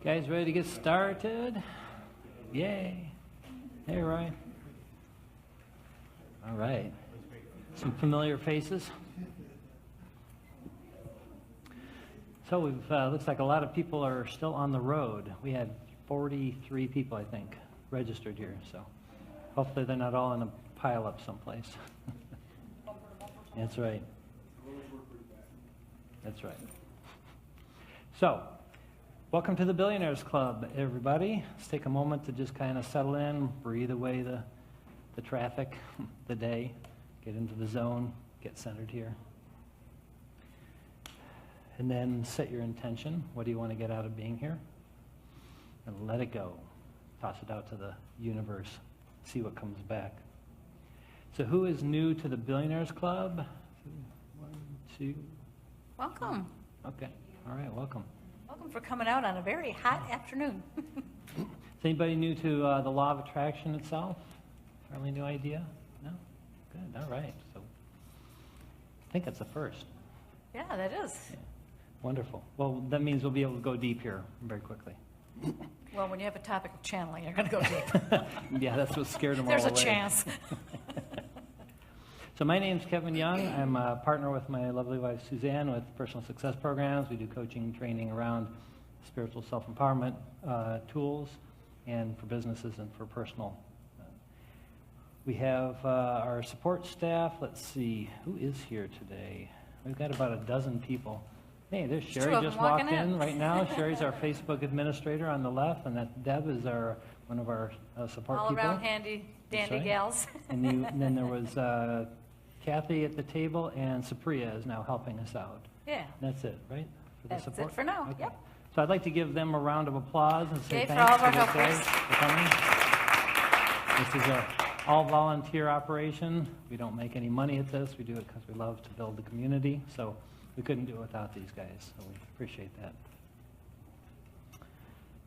Guys ready to get started? Yay. Hey, Roy. All right. Some familiar faces. So we've looks like a lot of people are still on the road. We had 43 people, I think, registered here. So hopefully they're not all in a pile up someplace. That's right. That's right. So, welcome to the Billionaires Club, everybody. Let's take a moment to just kind of settle in, breathe away the traffic, the day, get into the zone, get centered here. And then set your intention. What do you want to get out of being here? And let it go. Toss it out to the universe. See what comes back. So who is new to the Billionaires Club? 1, 2. Welcome. Okay. All right, welcome. Welcome for coming out on a very hot afternoon. Is anybody new to the law of attraction itself? Fairly new idea? No? Good. All right. So I think that's the first. Yeah, that is. Yeah. Wonderful. Well, that means we'll be able to go deep here very quickly. Well, when you have a topic of channeling, you're going to go deep. Yeah, that's what scared them all There's away. a chance. So my name's Kevin Young. I'm a partner with my lovely wife, Suzanne, with personal success programs. We do coaching and training around spiritual self-empowerment tools and for businesses and for personal. We have our support staff. Let's see, who is here today? We've got about a dozen people. Hey, there's Sherry just walked in right now. Sherry's our Facebook administrator on the left, and that Deb is one of our support All people. around handy, dandy right. gals. And then there was Kathy at the table, and Supriya is now helping us out. Yeah. That's it, right? For the That's support? it for now. Okay. Yep. So I'd like to give them a round of applause and say Yay for thanks all of our to those guys helpers. for coming. This is an all-volunteer operation. We don't make any money at this. We do it because we love to build the community. So we couldn't do it without these guys. So we appreciate that.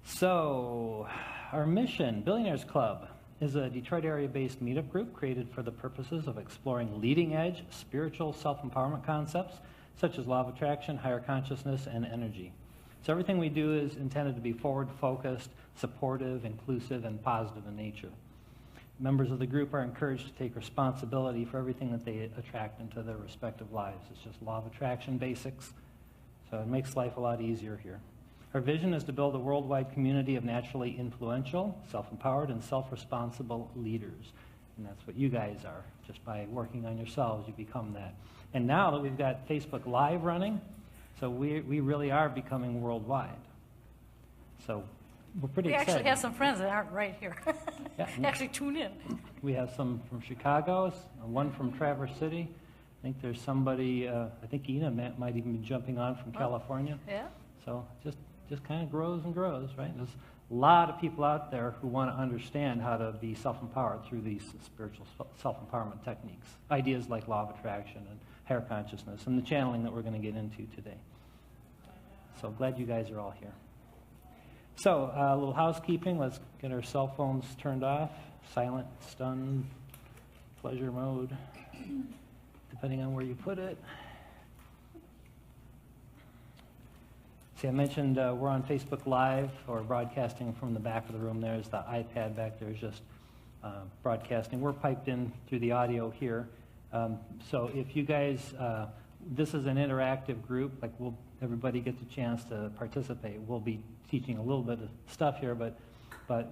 So our mission, Billionaires Club, is a Detroit area-based meetup group created for the purposes of exploring leading-edge spiritual self-empowerment concepts such as law of attraction, higher consciousness, and energy. So everything we do is intended to be forward-focused, supportive, inclusive, and positive in nature. Members of the group are encouraged to take responsibility for everything that they attract into their respective lives. It's just law of attraction basics, so it makes life a lot easier here. Our vision is to build a worldwide community of naturally influential, self-empowered, and self-responsible leaders. And that's what you guys are. Just by working on yourselves, you become that. And now that we've got Facebook Live running, so we really are becoming worldwide. So we're pretty excited. We actually have some friends that aren't right here. Yeah. Actually tune in. We have some from Chicago, one from Traverse City. I think there's somebody, I think Ina might even be jumping on from California. Yeah. So just kind of grows and grows, right? There's a lot of people out there who want to understand how to be self-empowered through these spiritual self-empowerment techniques. Ideas like law of attraction and higher consciousness and the channeling that we're going to get into today. So glad you guys are all here. So a little housekeeping. Let's get our cell phones turned off. Silent, stun, pleasure mode, depending on where you put it. See, I mentioned we're on Facebook Live, or broadcasting from the back of the room. There's the iPad back there is just broadcasting. We're piped in through the audio here. So if you guys, this is an interactive group, like everybody gets a chance to participate. We'll be teaching a little bit of stuff here, but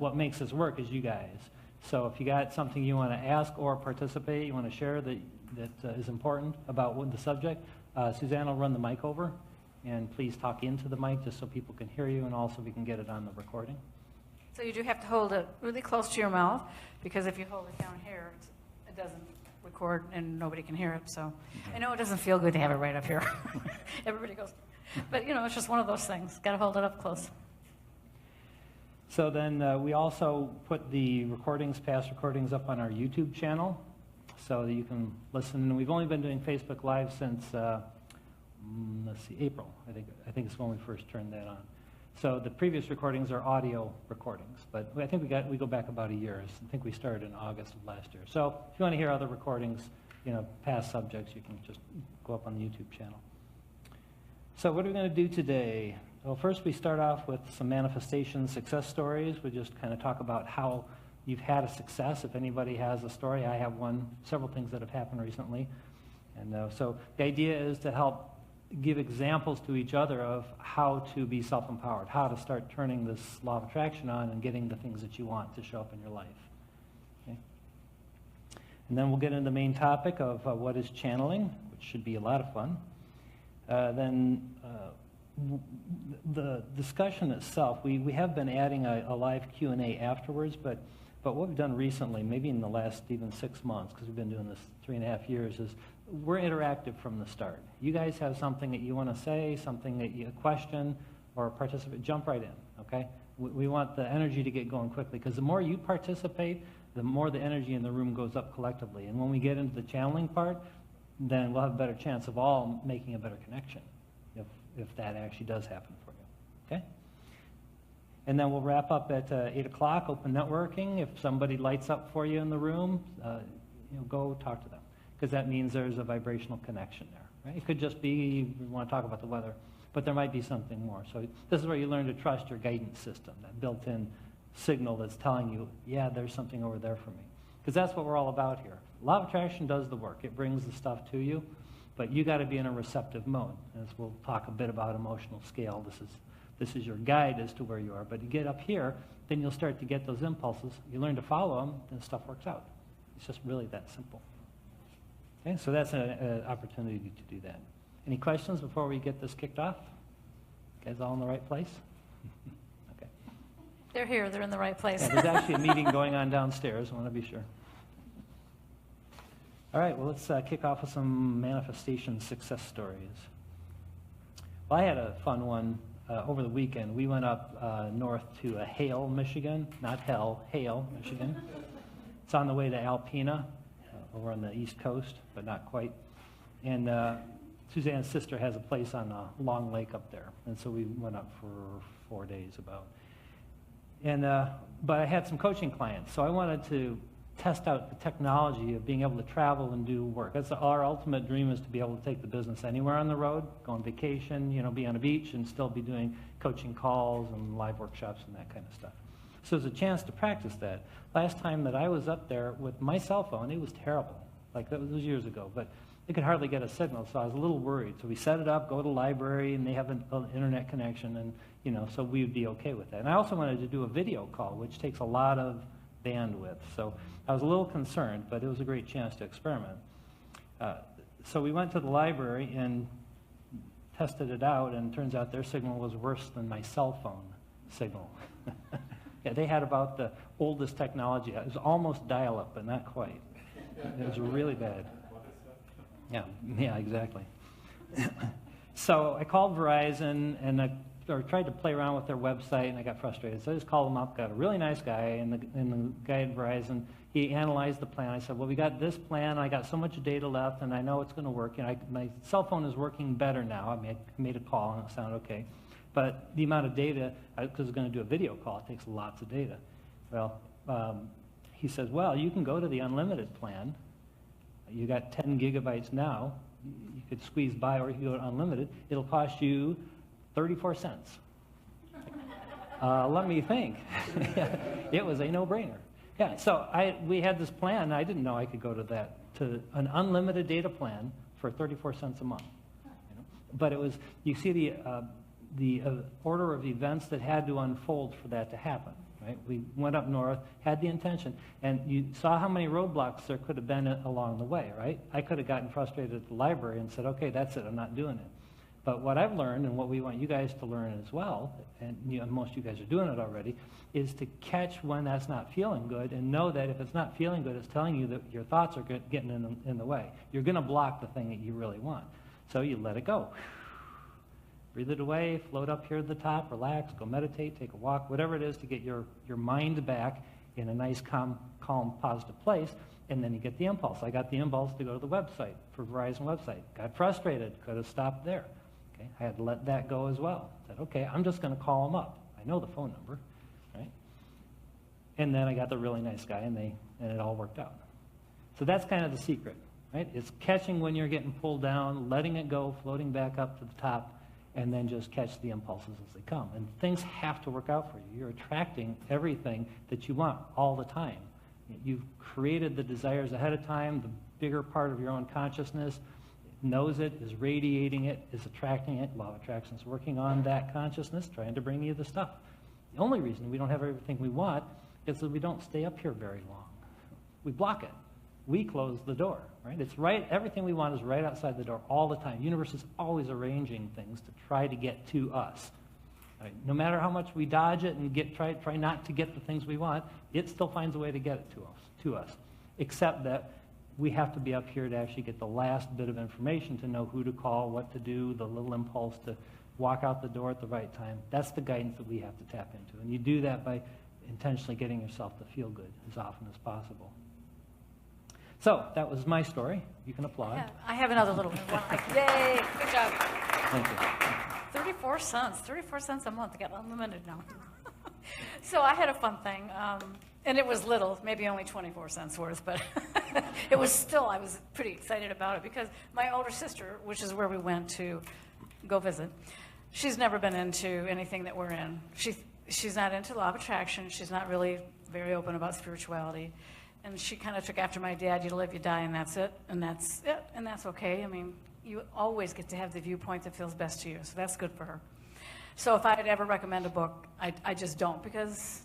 what makes this work is you guys. So if you got something you want to ask or participate, you want to share that is important about the subject, Suzanne will run the mic over. And please talk into the mic just so people can hear you, and also we can get it on the recording. So you do have to hold it really close to your mouth, because if you hold it down here, it doesn't record and nobody can hear it. So I know it doesn't feel good to have it right up here. Everybody goes, but it's just one of those things. Got to hold it up close. So then we also put the past recordings up on our YouTube channel so that you can listen. And we've only been doing Facebook Live since let's see, April. I think it's when we first turned that on. So the previous recordings are audio recordings, but I think we go back about a year. I think we started in August of last year. So if you want to hear other recordings, past subjects, you can just go up on the YouTube channel. So what are we going to do today? Well, first we start off with some manifestation success stories. We just kind of talk about how you've had a success. If anybody has a story, I have one, several things that have happened recently. And so the idea is to help give examples to each other of how to be self-empowered, how to start turning this law of attraction on and getting the things that you want to show up in your life. Okay? And then we'll get into the main topic of what is channeling, which should be a lot of fun. The discussion itself, we have been adding a live Q&A afterwards, but what we've done recently, maybe in the last even 6 months, because we've been doing this 3.5 years, is we're interactive from the start. You guys have something that you want to say, something that you question or participate, jump right in, okay? We want the energy to get going quickly, because the more you participate, the more the energy in the room goes up collectively. And when we get into the channeling part, then we'll have a better chance of all making a better connection, if that actually does happen for you, okay? And then we'll wrap up at 8 o'clock, open networking. If somebody lights up for you in the room, go talk to them, because that means there's a vibrational connection there, right? It could just be we want to talk about the weather, but there might be something more. So this is where you learn to trust your guidance system, that built-in signal that's telling you, yeah, there's something over there for me. Because that's what we're all about here. Law of attraction does the work. It brings the stuff to you, but you got to be in a receptive mode. As we'll talk a bit about emotional scale, this is your guide as to where you are. But you get up here, then you'll start to get those impulses. You learn to follow them, and stuff works out. It's just really that simple. Okay, so that's an opportunity to do that. Any questions before we get this kicked off? You guys all in the right place? Okay. They're here. They're in the right place. Yeah, there's actually a meeting going on downstairs. I want to be sure. All right, well, let's kick off with some manifestation success stories. Well, I had a fun one over the weekend. We went up north to Hale, Michigan. Not Hell, Hale, Michigan. It's on the way to Alpena, over on the East Coast, but not quite. And Suzanne's sister has a place on Long Lake up there. And so we went up for 4 days about. And but I had some coaching clients, so I wanted to test out the technology of being able to travel and do work. That's our ultimate dream, is to be able to take the business anywhere on the road, go on vacation, be on a beach and still be doing coaching calls and live workshops and that kind of stuff. So there's a chance to practice that. Last time that I was up there with my cell phone, it was terrible. Like, that was years ago, but it could hardly get a signal, so I was a little worried. So we set it up, go to the library, and they have an internet connection, and so we would be okay with that. And I also wanted to do a video call, which takes a lot of bandwidth. So I was a little concerned, but it was a great chance to experiment. So we went to the library and tested it out, and it turns out their signal was worse than my cell phone signal. Yeah, they had about the oldest technology. It was almost dial-up, but not quite. It was really bad. Yeah, exactly. So I called Verizon, and I tried to play around with their website, and I got frustrated. So I just called them up, got a really nice guy, and the guy at Verizon, he analyzed the plan. I said, well, we got this plan, I got so much data left, and I know it's going to work. My cell phone is working better now. I made a call, and it sounded okay. But the amount of data, because I was going to do a video call, it takes lots of data. Well, he says, well, you can go to the unlimited plan. You got 10 gigabytes now. You could squeeze by, or you can go to unlimited. It'll cost you 34 cents. Let me think. It was a no-brainer. Yeah, so we had this plan. I didn't know I could go to an unlimited data plan for 34 cents a month. But it was, you see the order of events that had to unfold for that to happen. Right? We went up north, had the intention, and you saw how many roadblocks there could have been along the way, right? I could have gotten frustrated at the library and said, okay, that's it, I'm not doing it. But what I've learned, and what we want you guys to learn as well, and most of you guys are doing it already, is to catch when that's not feeling good, and know that if it's not feeling good, it's telling you that your thoughts are getting in the way. You're going to block the thing that you really want. So you let it go. Breathe it away, float up here at the top, relax, go meditate, take a walk, whatever it is to get your mind back in a nice, calm, positive place, and then you get the impulse. I got the impulse to go to the website, for Verizon website. Got frustrated, could have stopped there. Okay, I had to let that go as well. Said, okay, I'm just going to call them up. I know the phone number, right? And then I got the really nice guy, and it all worked out. So that's kind of the secret, right? It's catching when you're getting pulled down, letting it go, floating back up to the top, and then just catch the impulses as they come. And things have to work out for you. You're attracting everything that you want all the time. You've created the desires ahead of time. The bigger part of your own consciousness knows it, is radiating it, is attracting it. Law of attraction is working on that consciousness, trying to bring you the stuff. The only reason we don't have everything we want is that we don't stay up here very long. We block it. We close the door, right? It's right, everything we want is right outside the door all the time. The universe is always arranging things to try to get to us. Right? No matter how much we dodge it and try not to get the things we want, it still finds a way to get it to us. Except that we have to be up here to actually get the last bit of information to know who to call, what to do, the little impulse to walk out the door at the right time. That's the guidance that we have to tap into. And you do that by intentionally getting yourself to feel good as often as possible. So that was my story. You can applaud. Yeah, I have another little one. Yay, good job. Thank you. 34 cents a month. I got unlimited now. So I had a fun thing, and it was little, maybe only 24 cents worth, but it was still, I was pretty excited about it because my older sister, which is where we went to go visit, she's never been into anything that we're in. She's not into law of attraction. She's not really very open about spirituality. And she kind of took after my dad, you live, you die, and that's it, and that's it, and that's okay. I mean, you always get to have the viewpoint that feels best to you, so that's good for her. So if I'd ever recommend a book, I just don't, because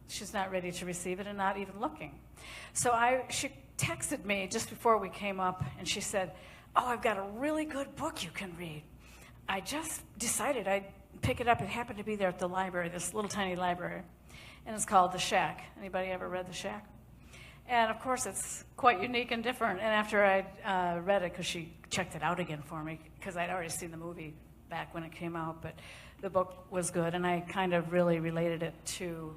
she's not ready to receive it and not even looking. So she texted me just before we came up, and she said, oh, I've got a really good book you can read. I just decided I'd pick it up. It happened to be there at the library, this little tiny library, and it's called The Shack. Anybody ever read The Shack? And of course, it's quite unique and different. And after I read it, because she checked it out again for me, because I'd already seen the movie back when it came out, but the book was good, and I kind of really related it to,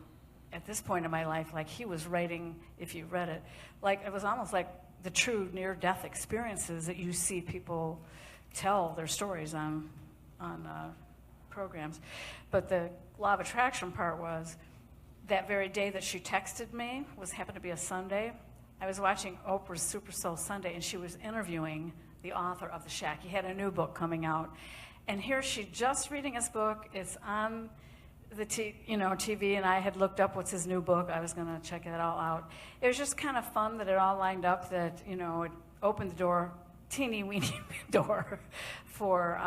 at this point in my life, like he was writing, if you read it, like it was almost like the true near-death experiences that you see people tell their stories on programs. But the law of attraction part was, that very day that she texted me happened to be a Sunday. I was watching Oprah's Super Soul Sunday, and she was interviewing the author of The Shack. He had a new book coming out, and here she's just reading his book. It's on the TV, and I had looked up what's his new book. I was going to check it all out. It was just kind of fun that it all lined up. That it opened the door, teeny weeny door, for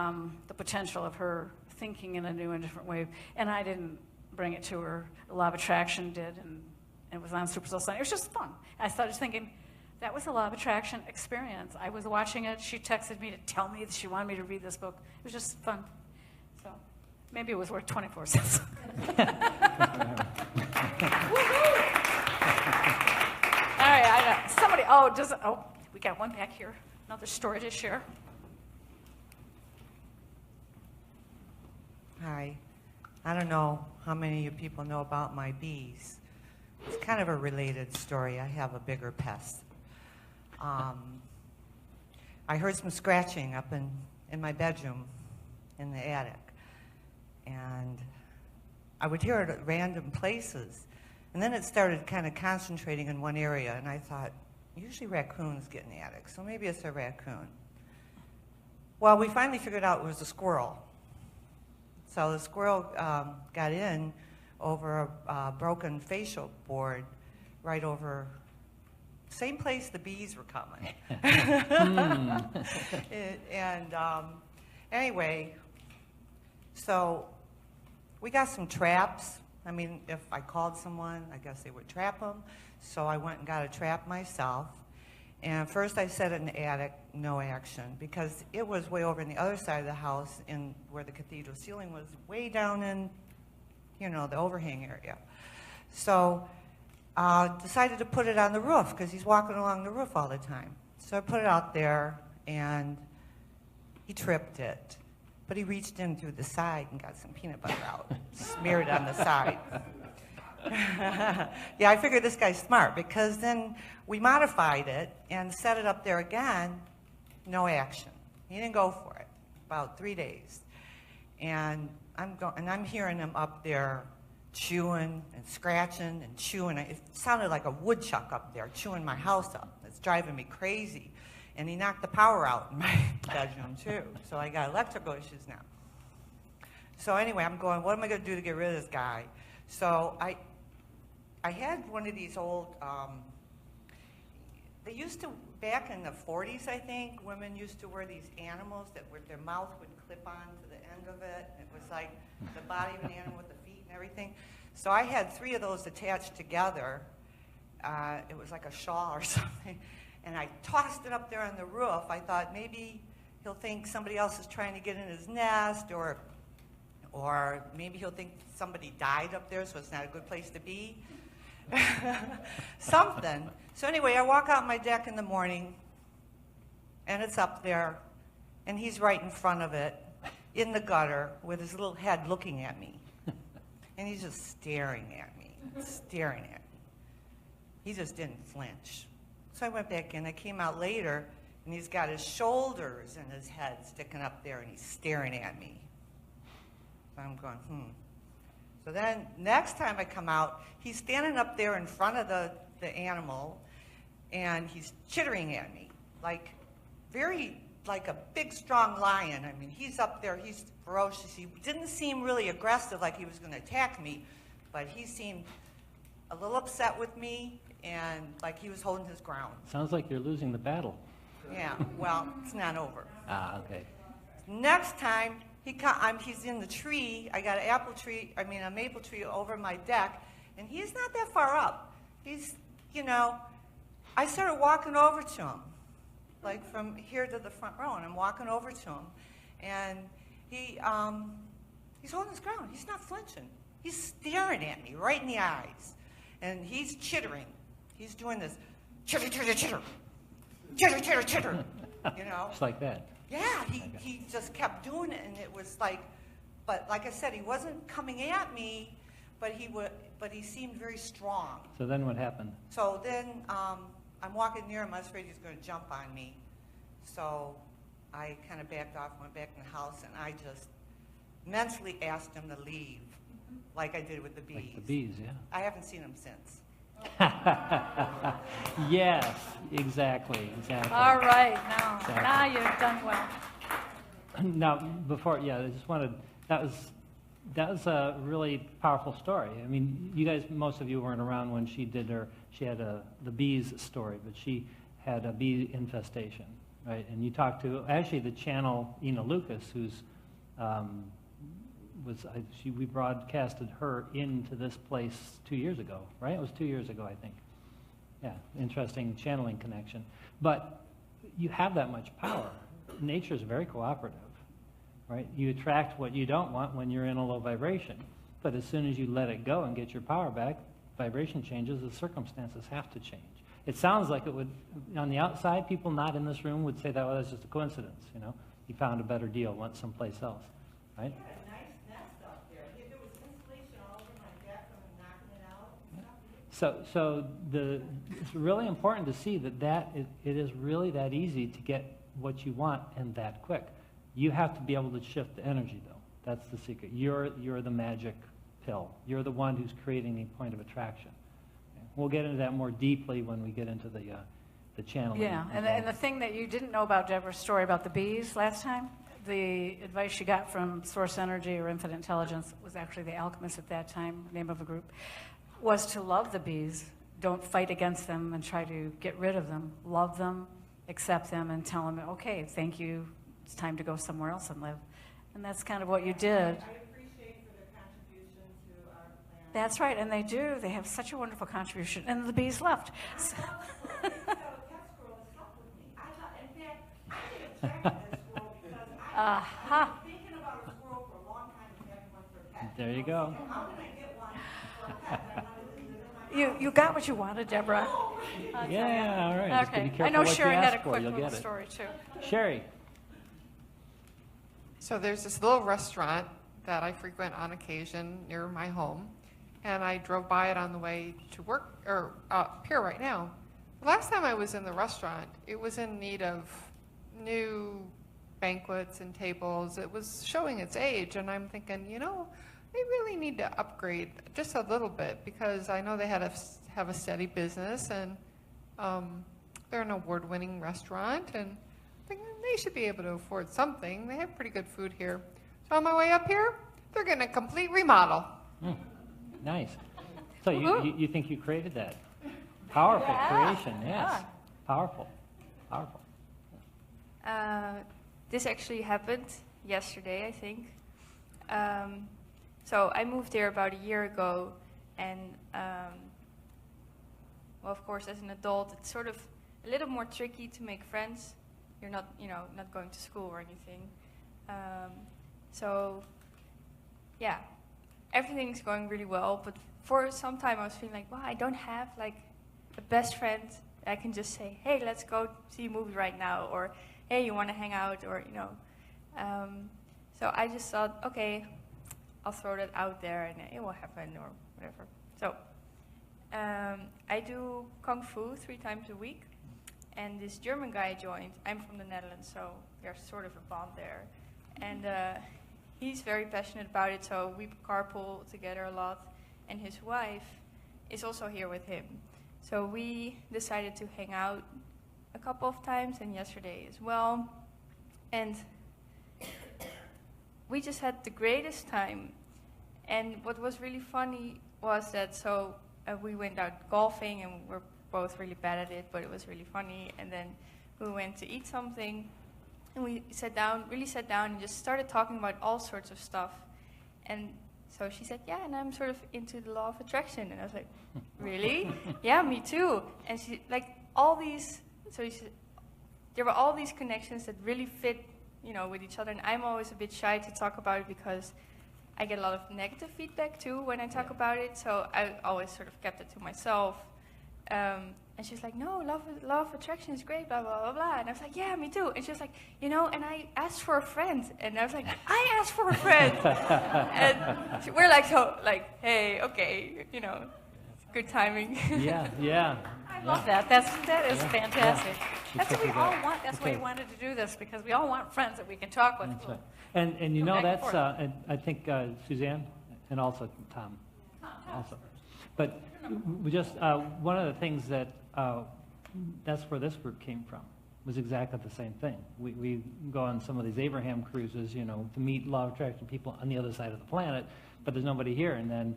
the potential of her thinking in a new and different way. And I didn't bring it to her. The Law of Attraction did, and it was on Super Soul Sunday. It was just fun. I started thinking, that was a Law of Attraction experience. I was watching it. She texted me to tell me that she wanted me to read this book. It was just fun. So maybe it was worth 24 cents. All right, we got one back here. Another story to share. Hi. I don't know how many of you people know about my bees. It's kind of a related story. I have a bigger pest. I heard some scratching up in my bedroom in the attic. And I would hear it at random places. And then it started kind of concentrating in one area. And I thought, usually raccoons get in the attic, so maybe it's a raccoon. Well, we finally figured out it was a squirrel. So the squirrel got in over a broken facial board right over, same place the bees were coming. Anyway, so we got some traps. I mean, if I called someone, I guess they would trap them. So I went and got a trap myself. And first I set it in the attic, no action, because it was way over in the other side of the house in where the cathedral ceiling was, way down in, the overhang area. So decided to put it on the roof, because he's walking along the roof all the time. So I put it out there, and he tripped it. But he reached in through the side and got some peanut butter out, smeared it on the side. Yeah, I figured this guy's smart, because then we modified it and set it up there again, no action. He didn't go for it, about 3 days. And I'm hearing him up there chewing and scratching and chewing. It sounded like a woodchuck up there chewing my house up. It's driving me crazy. And he knocked the power out in my bedroom too. So I got electrical issues now. So anyway, I'm going, what am I going to do to get rid of this guy? So I had one of these old, they used to, back in the 40s, I think, women used to wear these animals that their mouth would clip on to the end of it. It was like the body of an animal with the feet and everything. So I had 3 of those attached together. It was like a shawl or something. And I tossed it up there on the roof. I thought maybe he'll think somebody else is trying to get in his nest, or maybe he'll think somebody died up there, so it's not a good place to be. Something. So anyway, I walk out my deck in the morning, and it's up there, and he's right in front of it, in the gutter, with his little head looking at me. And he's just staring at me, staring at me. He just didn't flinch. So I went back in. I came out later, and he's got his shoulders and his head sticking up there, and he's staring at me. So I'm going, So then next time I come out, he's standing up there in front of the animal, and he's chittering at me, like a big, strong lion. I mean, he's up there, he's ferocious. He didn't seem really aggressive, like he was going to attack me, but he seemed a little upset with me, and like he was holding his ground. Sounds like you're losing the battle. Yeah, well, it's not over. Ah, okay. Next time, he's in the tree. I got a maple tree over my deck, and he's not that far up. He's, I started walking over to him, like from here to the front row, and I'm walking over to him, and he's holding his ground. He's not flinching. He's staring at me right in the eyes, and he's chittering. He's doing this chitter, chitter, chitter, chitter, chitter, chitter, Just like that. Yeah, he just kept doing it, and it was like, but like I said, he wasn't coming at me, but he seemed very strong. So then what happened? So then I'm walking near him. I was afraid he was going to jump on me. So I kind of backed off, went back in the house, and I just mentally asked him to leave, like I did with the bees. Like the bees, yeah. I haven't seen him since. Yes, exactly. All right, now, Exactly. now you've done well. Now, I just wanted, that was a really powerful story. I mean, you guys, most of you weren't around when she had the bees story, but she had a bee infestation, right? And you talked to, actually, the channel, Ina Lucas, who's, we broadcasted her into this place 2 years ago, right? It was 2 years ago, I think. Yeah, interesting channeling connection. But you have that much power. Nature is very cooperative, right? You attract what you don't want when you're in a low vibration. But as soon as you let it go and get your power back, vibration changes, the circumstances have to change. It sounds like it would, on the outside, people not in this room would say that, well, that's just a coincidence, You found a better deal, went someplace else, right? So it's really important to see that it is really that easy to get what you want and that quick. You have to be able to shift the energy, though. That's the secret. You're the magic pill. You're the one who's creating the point of attraction. Okay. We'll get into that more deeply when we get into the channeling. Yeah, and the thing that you didn't know about Deborah's story about the bees last time, the advice she got from Source Energy or Infinite Intelligence was actually the Alchemists at that time, name of a group, was to love the bees. Don't fight against them and try to get rid of them. Love them, accept them, and tell them, okay, thank you, it's time to go somewhere else and live. And that's kind of what you did. I appreciate for their contribution to our plan. That's right, and they do. They have such a wonderful contribution. And the bees left. So. Thinking about a squirrel for a long time and having one for a pet. There you go. How can I get one for a pet? I wanted to live in my You got what you wanted, Deborah. Yeah, all right. Just Okay. be careful I know what you Sherry had a ask for, quick you'll little get it. story, too. Sherry. So there's this little restaurant that I frequent on occasion near my home, and I drove by it on the way to work, or up here right now. The last time I was in the restaurant, it was in need of new banquets and tables. It was showing its age, and I'm thinking, they really need to upgrade just a little bit, because I know they have a steady business, and they're an award-winning restaurant, and thinking they should be able to afford something. They have pretty good food here. So on my way up here, They're getting a complete remodel. Nice. So you think you created that? Powerful creation, yes. Yeah. Powerful, powerful. This actually happened yesterday, I think. So I moved here about a year ago, and well, of course, as an adult, it's sort of a little more tricky to make friends. You're not, not going to school or anything. So, yeah, everything's going really well. But for some time, I was feeling like, wow, I don't have like a best friend. I can just say, hey, let's go see a movie right now, or hey, you want to hang out, or So I just thought, okay, I'll throw that out there, and it will happen, or whatever. So I do Kung Fu 3 times a week, and this German guy joined. I'm from the Netherlands, so there's sort of a bond there. And he's very passionate about it, so we carpool together a lot. And his wife is also here with him. So we decided to hang out a couple of times, and yesterday as well. And we just had the greatest time. And what was really funny was that, we went out golfing, and we're both really bad at it, but it was really funny. And then we went to eat something, and we really sat down and just started talking about all sorts of stuff. And so she said, yeah, and I'm sort of into the law of attraction. And I was like, really? Yeah, me too. And she, like, she said, there were all these connections that really fit, with each other. And I'm always a bit shy to talk about it because I get a lot of negative feedback too when I talk about it. So I always sort of kept it to myself. And she's like, no, law of attraction is great, blah, blah, blah, blah. And I was like, yeah, me too. And she was like, and I asked for a friend. And I was like, I asked for a friend. And we're like, hey, okay, good timing. Yeah. I love that. That is fantastic. Yeah. That's what we all want. That's why we wanted to do this, because we all want friends that we can talk with. That's right. And Go back and that's, forth. and I think Suzanne and also Tom also. But we just, one of the things that, that's where this group came from, was exactly the same thing. We go on some of these Abraham cruises, to meet law of attraction people on the other side of the planet, but there's nobody here. And then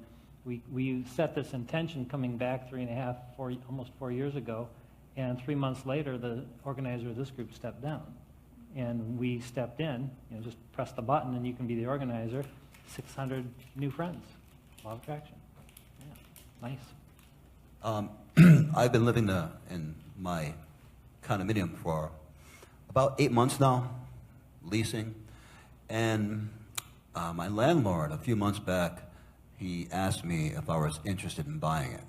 we set this intention coming back 3.5, almost 4 years ago, and 3 months later, the organizer of this group stepped down. And we stepped in, just press the button and you can be the organizer. 600 new friends, law of attraction. Yeah, nice. I've been living in my condominium for about 8 months now, leasing. And my landlord, a few months back, he asked me if I was interested in buying it.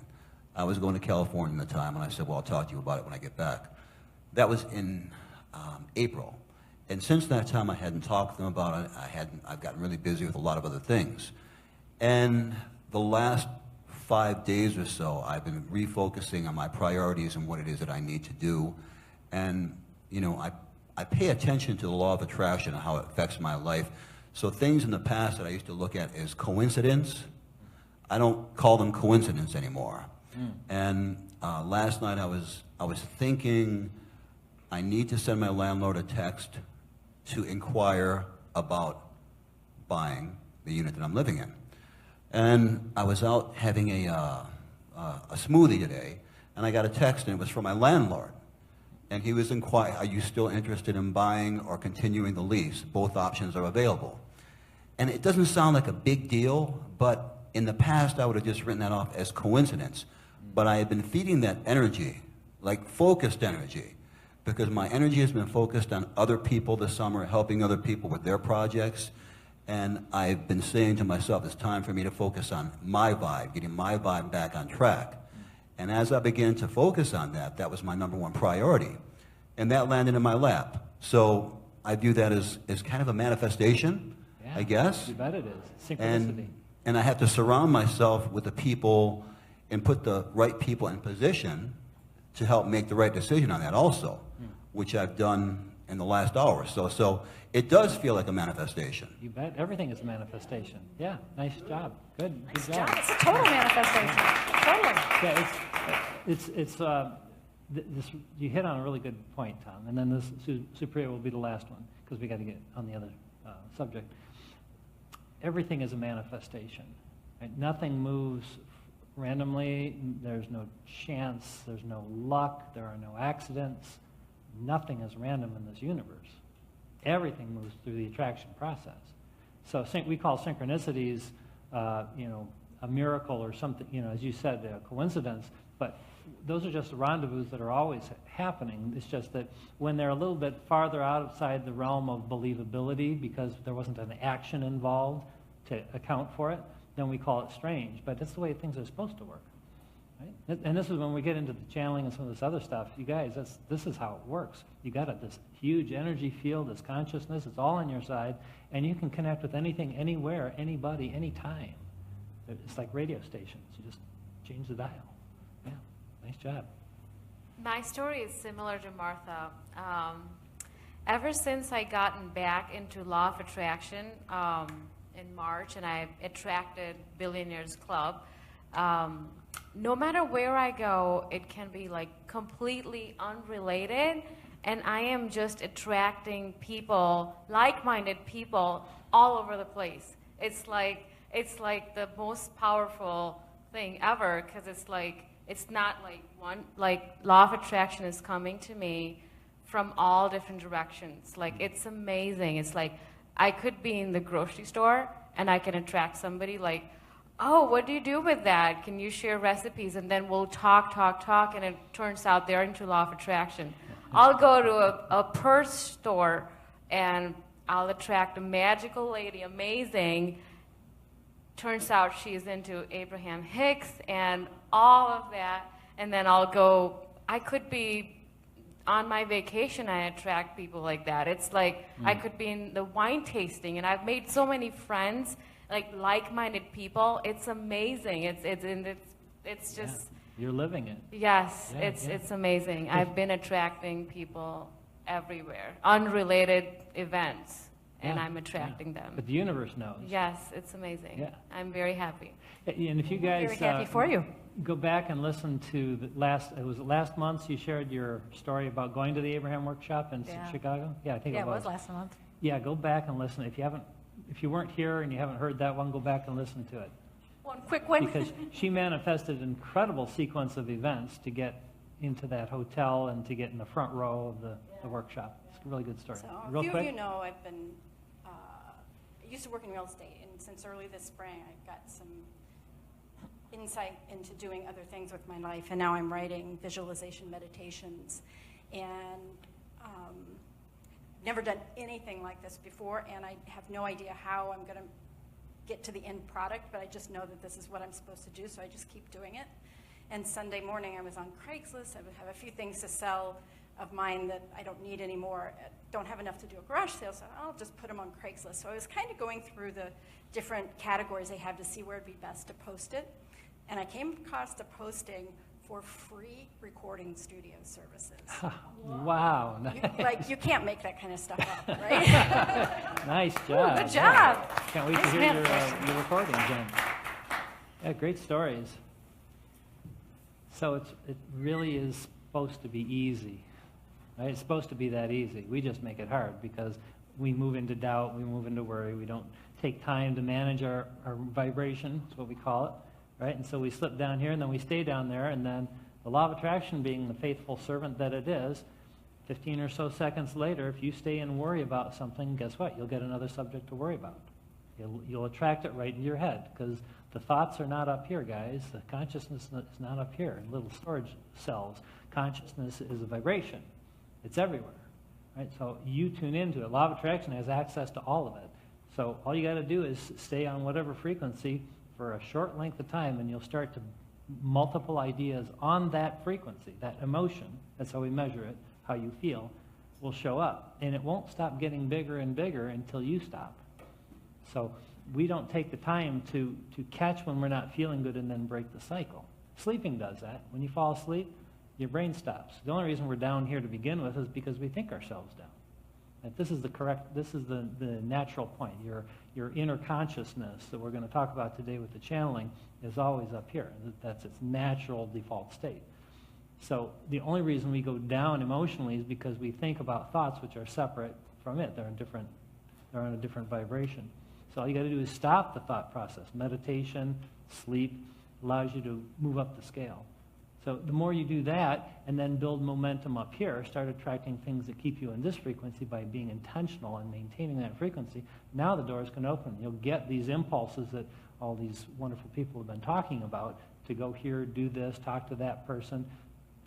I was going to California at the time, and I said, well, I'll talk to you about it when I get back. That was in April. And since that time, I hadn't talked to them about it. I've gotten really busy with a lot of other things. And the last 5 days or so, I've been refocusing on my priorities and what it is that I need to do. And, I pay attention to the law of attraction and how it affects my life. So things in the past that I used to look at as coincidence, I don't call them coincidence anymore. And last night I was thinking I need to send my landlord a text to inquire about buying the unit that I'm living in. And I was out having a smoothie today, and I got a text, and it was from my landlord. And he was inquiring, are you still interested in buying or continuing the lease? Both options are available. And it doesn't sound like a big deal, but in the past I would have just written that off as coincidence. But I had been feeding that energy, like focused energy, because my energy has been focused on other people this summer, helping other people with their projects. And I've been saying to myself, it's time for me to focus on my vibe, getting my vibe back on track. And as I began to focus on that, that was my #1 priority. And that landed in my lap. So I view that as kind of a manifestation, I guess. You bet it is. Synchronicity. And I have to surround myself with the people and put the right people in position to help make the right decision on that also, which I've done in the last hour or so. So it does feel like a manifestation. You bet. Everything is a manifestation. Yeah, nice job. Good job. It's a total manifestation. Totally. Yeah, you hit on a really good point, Tom. And then this Supriya will be the last one, because we got to get on the other subject. everything is a manifestation. Right? Nothing moves randomly. There's no chance. There's no luck. There are no accidents. Nothing is random in this universe. Everything moves through the attraction process. So we call synchronicities, a miracle or something, as you said, a coincidence, but those are just rendezvous that are always happening. It's just that when they're a little bit farther outside the realm of believability because there wasn't an action involved to account for it, then we call it strange. But that's the way things are supposed to work. Right? And this is when we get into the channeling and some of this other stuff. You guys, this is how it works. You got this huge energy field, this consciousness, it's all on your side, and you can connect with anything, anywhere, anybody, anytime. It's like radio stations. You just change the dial. Yeah, nice job. My story is similar to Martha. Ever since I gotten back into law of attraction in March, and I attracted Billionaires Club, no matter where I go, it can be like completely unrelated, and I am just attracting people, like-minded people, all over the place. It's like the most powerful thing ever, because it's not like one, like law of attraction is coming to me from all different directions. Like, it's amazing. It's like I could be in the grocery store and I can attract somebody like, oh, what do you do with that? Can you share recipes? And then we'll talk, and it turns out they're into law of attraction. I'll go to a purse store and I'll attract a magical lady, amazing. Turns out she's into Abraham Hicks and all of that. And then I could be on my vacation, I attract people like that. It's like I could be in the wine tasting, and I've made so many friends, like-minded people. It's amazing. It's just... Yeah, you're living it. Yes, Yeah, it's amazing. I've been attracting people everywhere, unrelated events. And Yeah, I'm attracting them. But the universe knows. Yes, it's amazing. Yeah. I'm very happy. And if you guys Very happy for you. go back and listen to the last month you shared your story about going to the Abraham workshop in Yeah. Chicago. Yeah, I think Yeah, it was. last month. Yeah, go back and listen. If you weren't here and you haven't heard that one, go back and listen to it. One quick one. Because she manifested an incredible sequence of events to get into that hotel and to get in the front row of the workshop. It's a really good story. So Real a few quick. of you know I've been, I used to work in real estate, and since early this spring I've got some insight into doing other things with my life, and now I'm writing visualization meditations, and never done anything like this before, and I have no idea how I'm going to get to the end product, but I just know that this is what I'm supposed to do, so I just keep doing it. And Sunday morning I was on Craigslist. I would have a few things to sell of mine that I don't need anymore, don't have enough to do a garage sale, so I'll just put them on Craigslist. So I was kind of going through the different categories they have to see where it'd be best to post it. And I came across a posting for free recording studio services. Wow. Nice. You can't make that kind of stuff up, right? Nice job. Good job. Can't wait to Nice hear manifest. your recording again. Yeah, great stories. So it really is supposed to be easy. Right? It's supposed to be that easy. We just make it hard because we move into doubt, we move into worry, we don't take time to manage our vibration, that's what we call it, right? And so we slip down here and then we stay down there, and then the law of attraction being the faithful servant that it is, 15 or so seconds later, if you stay and worry about something, guess what? You'll get another subject to worry about. You'll attract it right into your head because the thoughts are not up here, guys. The consciousness is not up here in little storage cells. Consciousness is a vibration. It's everywhere, right? So you tune into it. Law of attraction has access to all of it. So all you got to do is stay on whatever frequency for a short length of time, and you'll start to multiple ideas on that frequency, that emotion. That's how we measure it. How you feel will show up, and it won't stop getting bigger and bigger until you stop. So we don't take the time to catch when we're not feeling good and then break the cycle. Sleeping does that. When you fall asleep, your brain stops. The only reason we're down here to begin with is because we think ourselves down. And this is the natural point. Your inner consciousness that we're going to talk about today with the channeling is always up here. That's its natural default state. So the only reason we go down emotionally is because we think about thoughts which are separate from it. They're on a different vibration. So all you got to do is stop the thought process. Meditation, sleep, allows you to move up the scale. So the more you do that and then build momentum up here, start attracting things that keep you in this frequency by being intentional and maintaining that frequency, now the doors can open. You'll get these impulses that all these wonderful people have been talking about to go here, do this, talk to that person,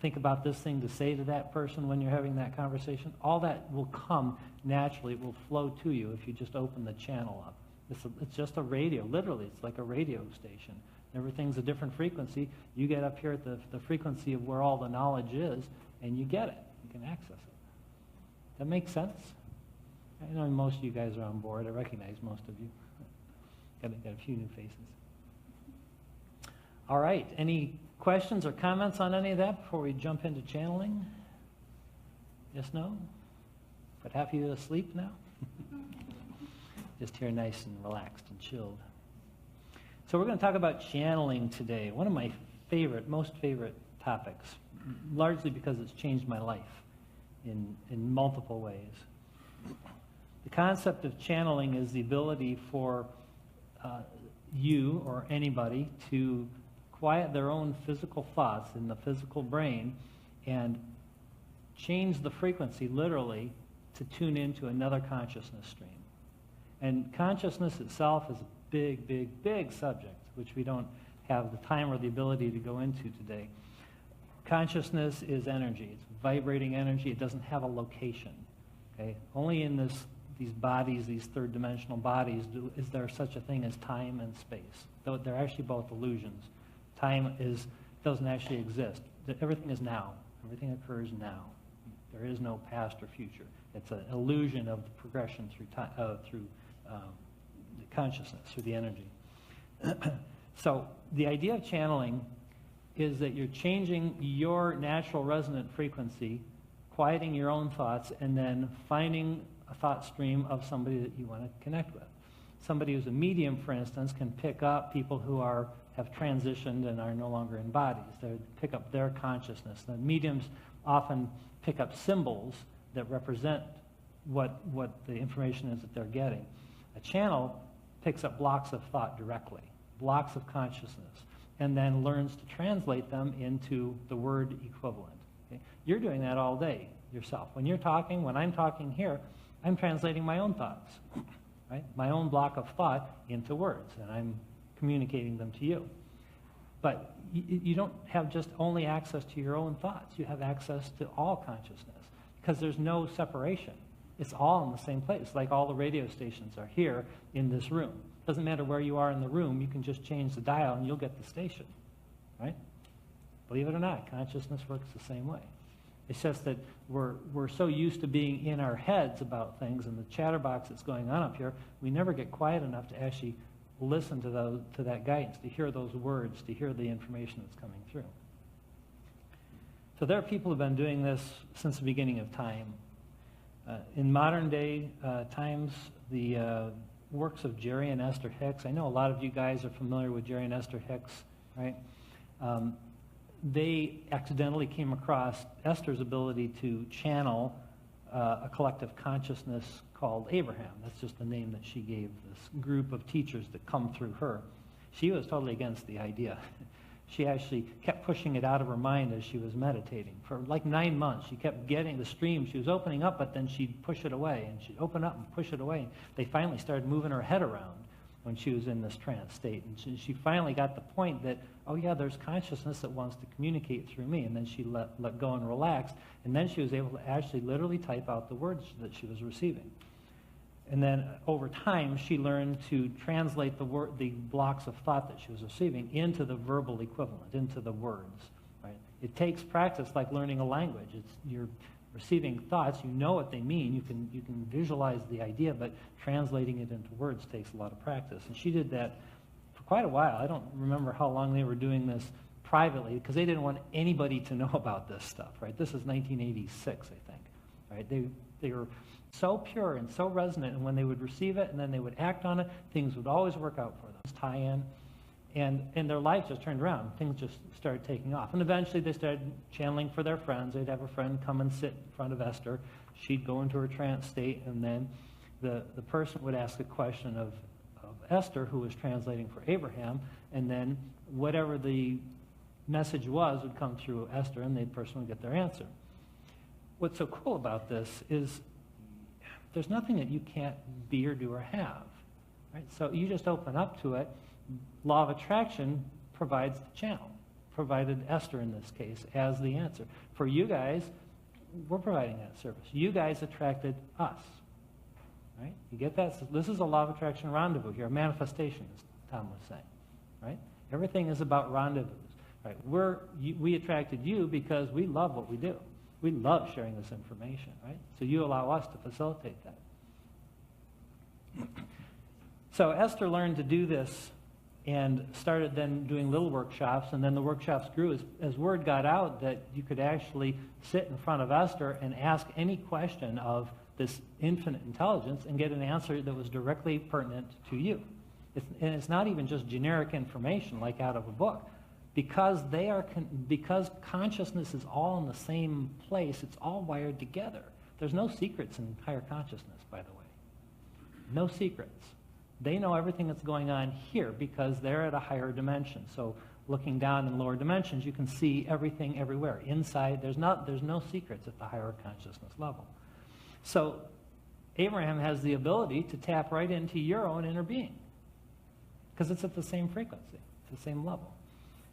think about this thing to say to that person when you're having that conversation. All that will come naturally. It will flow to you if you just open the channel up. It's just a radio. Literally, it's like a radio station. Everything's a different frequency. You get up here at the frequency of where all the knowledge is, and you get it. You can access it. That makes sense? I know most of you guys are on board. I recognize most of you. Got a few new faces. All right. Any questions or comments on any of that before we jump into channeling? Yes, no? But half of you asleep now? Just here nice and relaxed and chilled. So we're going to talk about channeling today. One of my most favorite topics, largely because it's changed my life in multiple ways. The concept of channeling is the ability for you or anybody to quiet their own physical thoughts in the physical brain and change the frequency, literally, to tune into another consciousness stream. And consciousness itself is a big, big, big subject, which we don't have the time or the ability to go into today. Consciousness is energy. It's vibrating energy. It doesn't have a location. Okay? Only in these bodies, these third-dimensional bodies, is there such a thing as time and space. Though they're actually both illusions. Time doesn't actually exist. Everything is now. Everything occurs now. There is no past or future. It's an illusion of the progression through the consciousness, through the energy. So the idea of channeling is that you're changing your natural resonant frequency, quieting your own thoughts, and then finding a thought stream of somebody that you want to connect with. Somebody who's a medium, for instance, can pick up people who have transitioned and are no longer in bodies. They pick up their consciousness. The mediums often pick up symbols that represent what the information is that they're getting. A channel picks up blocks of thought directly, blocks of consciousness, and then learns to translate them into the word equivalent. Okay? You're doing that all day yourself. When I'm talking here, I'm translating my own thoughts, right? My own block of thought into words, and I'm communicating them to you. But you don't have just only access to your own thoughts. You have access to all consciousness because there's no separation. It's all in the same place, like all the radio stations are here in this room. Doesn't matter where you are in the room, you can just change the dial and you'll get the station, right? Believe it or not, consciousness works the same way. It's just that we're so used to being in our heads about things and the chatterbox that's going on up here, we never get quiet enough to actually listen to that guidance, to hear those words, to hear the information that's coming through. So there are people who have been doing this since the beginning of time. In modern day times, the works of Jerry and Esther Hicks, I know a lot of you guys are familiar with Jerry and Esther Hicks, right? They accidentally came across Esther's ability to channel a collective consciousness called Abraham. That's just the name that she gave this group of teachers that come through her. She was totally against the idea. She actually kept pushing it out of her mind as she was meditating. For like 9 months, she kept getting the stream. She was opening up, but then she'd push it away, and she'd open up and push it away. They finally started moving her head around when she was in this trance state. And she finally got the point that, oh yeah, there's consciousness that wants to communicate through me. And then she let go and relaxed. And then she was able to actually literally type out the words that she was receiving. And then over time, she learned to translate the blocks of thought that she was receiving into the verbal equivalent, into the words. Right? It takes practice, like learning a language. You're receiving thoughts, you know what they mean, you can visualize the idea, but translating it into words takes a lot of practice. And she did that for quite a while. I don't remember how long they were doing this privately, because they didn't want anybody to know about this stuff. Right? This is 1986, I think. Right? They were so pure and so resonant, and when they would receive it and then they would act on it, things would always work out for them. Tie in, and their life just turned around. Things just started taking off. And eventually they started channeling for their friends. They'd have a friend come and sit in front of Esther. She'd go into her trance state, and then the person would ask a question of Esther, who was translating for Abraham, and then whatever the message was would come through Esther, and the person would get their answer. What's so cool about this is there's nothing that you can't be or do or have. Right? So you just open up to it. Law of attraction provides the channel, provided Esther in this case as the answer. For you guys, we're providing that service. You guys attracted us. Right? You get that? So this is a law of attraction rendezvous here, a manifestation, as Tom was saying. Right? Everything is about rendezvous. Right? We attracted you because we love what we do. We love sharing this information. Right? So you allow us to facilitate that. So Esther learned to do this and started then doing little workshops, and then the workshops grew as word got out that you could actually sit in front of Esther and ask any question of this infinite intelligence and get an answer that was directly pertinent to you. And it's not even just generic information like out of a book. Because because consciousness is all in the same place, it's all wired together. There's no secrets in higher consciousness, by the way. No secrets. They know everything that's going on here because they're at a higher dimension. So looking down in lower dimensions, you can see everything everywhere. Inside, there's no secrets at the higher consciousness level. So Abraham has the ability to tap right into your own inner being because it's at the same frequency, the same level.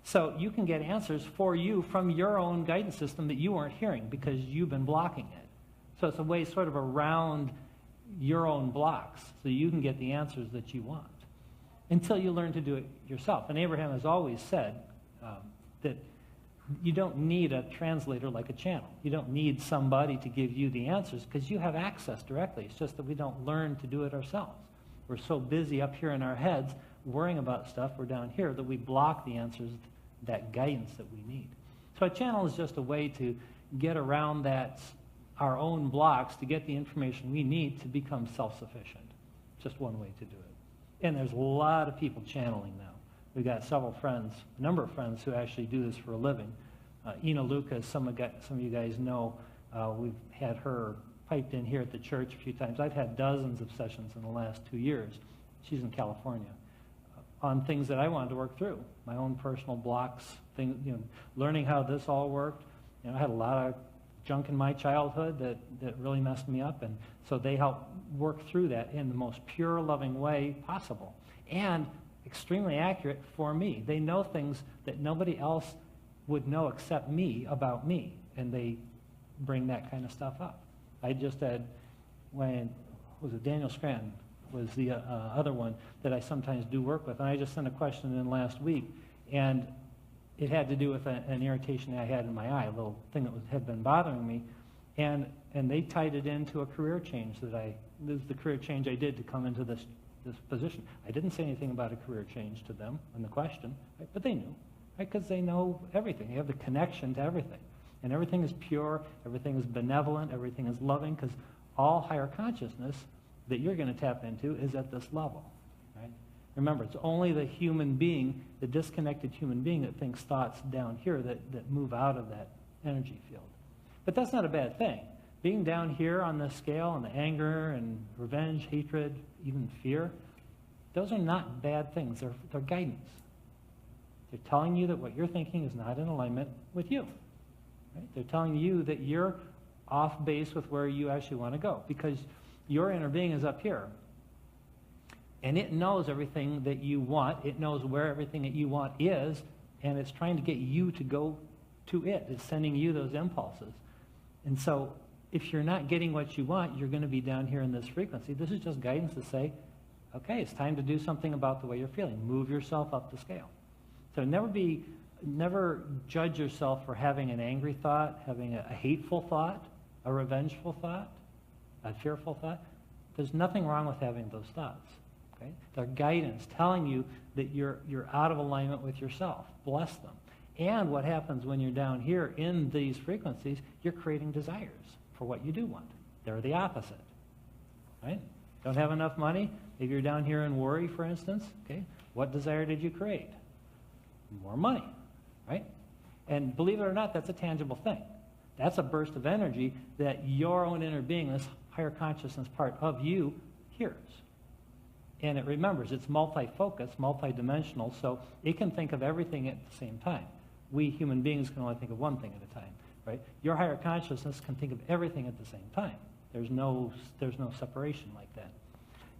So you can get answers for you from your own guidance system that you weren't hearing because you've been blocking it. So it's a way sort of around your own blocks so you can get the answers that you want until you learn to do it yourself. And Abraham has always said that you don't need a translator like a channel. You don't need somebody to give you the answers because you have access directly. It's just that we don't learn to do it ourselves. We're so busy up here in our heads worrying about stuff, we're down here, that we block the answers, that guidance that we need. So a channel is just a way to get around that, our own blocks, to get the information we need to become self-sufficient. Just one way to do it. And there's a lot of people channeling now. We've got several friends, a number of friends who actually do this for a living. Ina Lucas, some of you guys know, we've had her piped in here at the church a few times. I've had dozens of sessions in the last 2 years. She's in California. On things that I wanted to work through, my own personal blocks, things, learning how this all worked. I had a lot of junk in my childhood that really messed me up, and so they help work through that in the most pure, loving way possible, and extremely accurate for me. They know things that nobody else would know except me about me, and they bring that kind of stuff up. I just had, Daniel Scranton was the other one that I sometimes do work with. And I just sent a question in last week, and it had to do with an irritation I had in my eye, a little thing that had been bothering me. And they tied it into a career change this is the career change I did to come into this position. I didn't say anything about a career change to them in the question, right? But they knew, right? Because they know everything. They have the connection to everything. And everything is pure, everything is benevolent, everything is loving, because all higher consciousness that you're going to tap into is at this level, right? Remember, it's only the human being, the disconnected human being, that thinks thoughts down here that move out of that energy field. But that's not a bad thing. Being down here on this scale, and the anger and revenge, hatred, even fear, those are not bad things. They're guidance. They're telling you that what you're thinking is not in alignment with you. Right? They're telling you that you're off base with where you actually want to go, because your inner being is up here, and it knows everything that you want. It knows where everything that you want is, and it's trying to get you to go to it. It's sending you those impulses. And so if you're not getting what you want, you're going to be down here in this frequency. This is just guidance to say, okay, it's time to do something about the way you're feeling. Move yourself up the scale. So never judge yourself for having an angry thought, having a hateful thought, a revengeful thought, a fearful thought. There's nothing wrong with having those thoughts. Okay? They're guidance telling you that you're out of alignment with yourself. Bless them. And what happens when you're down here in these frequencies, you're creating desires for what you do want. They're the opposite. Right? Don't have enough money? If you're down here in worry, for instance, okay, what desire did you create? More money. Right? And believe it or not, that's a tangible thing. That's a burst of energy that your own inner being, this higher consciousness part of you, hears. And it remembers. It's multi-focus, multi-dimensional, so it can think of everything at the same time. We human beings can only think of one thing at a time, right? Your higher consciousness can think of everything at the same time. There's no separation like that.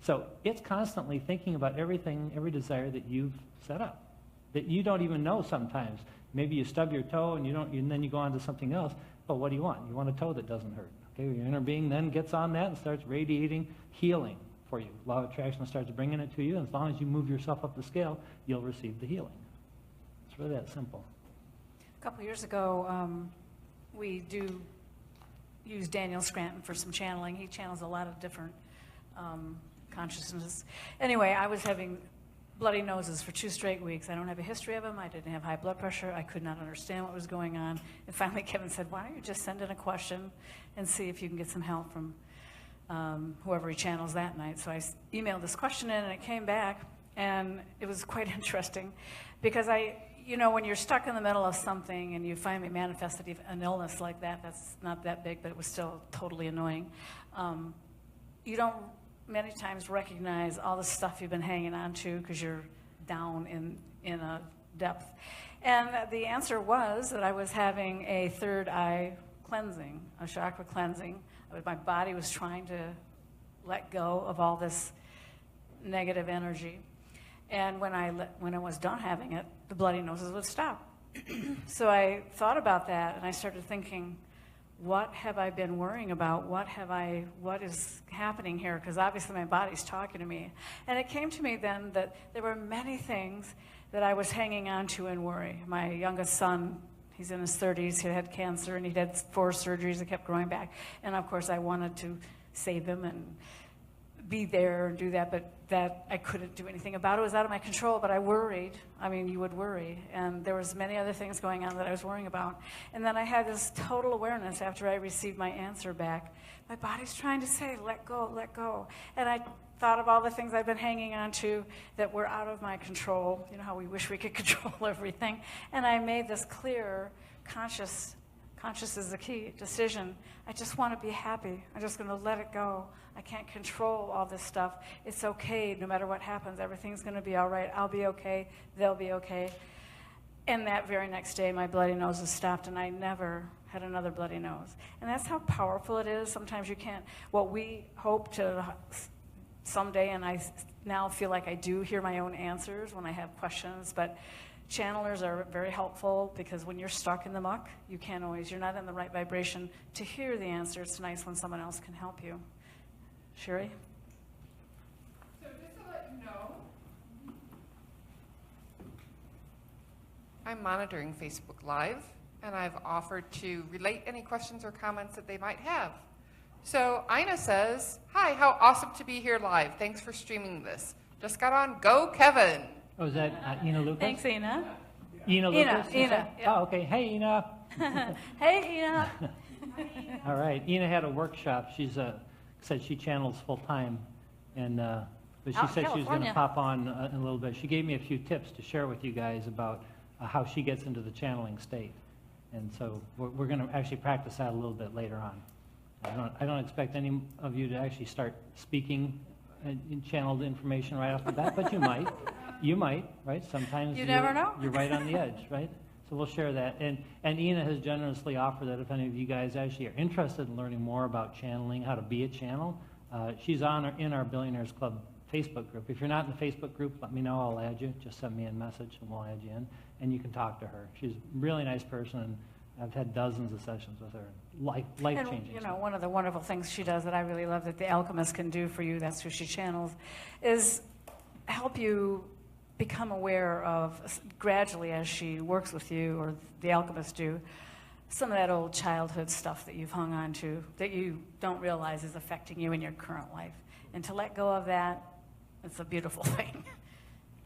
So it's constantly thinking about everything, every desire that you've set up, that you don't even know sometimes. Maybe you stub your toe and then you go on to something else. But what do you want? You want a toe that doesn't hurt. Okay, your inner being then gets on that and starts radiating healing for you. Law of attraction starts bringing it to you, and as long as you move yourself up the scale, you'll receive the healing. It's really that simple. A couple years ago, we do use Daniel Scranton for some channeling. He channels a lot of different consciousness. Anyway, I was having bloody noses for 2 straight weeks. I don't have a history of them. I didn't have high blood pressure. I could not understand what was going on. And finally, Kevin said, why don't you just send in a question and see if you can get some help from whoever he channels that night. So I emailed this question in, and it came back, and it was quite interesting because when you're stuck in the middle of something and you finally manifested an illness like that, that's not that big, but it was still totally annoying. You don't many times recognize all the stuff you've been hanging on to because you're down in a depth. And the answer was that I was having a third eye cleansing, a chakra cleansing. My body was trying to let go of all this negative energy. And when I was done having it, the bloody noses would stop. So I thought about that, and I started thinking, what have I been worrying about? What is happening here? Because obviously my body's talking to me. And it came to me then that there were many things that I was hanging on to in worry. My youngest son, he's in his 30s, he had cancer, and he had 4 surgeries that kept growing back. And of course I wanted to save him and be there and do that, but that I couldn't do anything about. It was out of my control, but I worried. I mean, you would worry. And there was many other things going on that I was worrying about. And then I had this total awareness after I received my answer back. My body's trying to say, let go, let go. And I thought of all the things I've been hanging on to that were out of my control. You know how we wish we could control everything. And I made this clear, conscious is the key decision. I just want to be happy. I'm just going to let it go. I can't control all this stuff. It's okay. No matter what happens, everything's going to be all right. I'll be okay. They'll be okay. And that very next day, my bloody noses stopped, and I never had another bloody nose. And that's how powerful it is. Sometimes you can't. What we hope to someday, and I now feel like I do hear my own answers when I have questions, but channelers are very helpful because when you're stuck in the muck, you're not in the right vibration to hear the answer. It's nice when someone else can help you. Sherry? So just to let you know, I'm monitoring Facebook Live, and I've offered to relate any questions or comments that they might have. So Ina says, hi, how awesome to be here live. Thanks for streaming this. Just got on. Go, Kevin. Oh, is that Ina Lucas? Thanks, Ina. Ina Lucas? Ina. Yeah. Oh, okay. Hey, Ina. Hey, Ina. All right. Ina had a workshop. She's said she channels full time, and but she Out in said she was going to California. pop on in a little bit. She gave me a few tips to share with you guys about how she gets into the channeling state, and so we're going to actually practice that a little bit later on. I don't expect any of you to actually start speaking channeled information right off the bat, but you might. You might, right? Sometimes You never know. You're right on the edge, right? So we'll share that. And Ina has generously offered that if any of you guys actually are interested in learning more about channeling, how to be a channel, she's in our Billionaires Club Facebook group. If you're not in the Facebook group, let me know. I'll add you. Just send me a message and we'll add you in. And you can talk to her. She's a really nice person, and I've had dozens of sessions with her. Life-changing. And one of the wonderful things she does that I really love that the alchemist can do for you, that's who she channels, is help you become aware of, gradually as she works with you, or the alchemists do, some of that old childhood stuff that you've hung on to that you don't realize is affecting you in your current life. And to let go of that, it's a beautiful thing.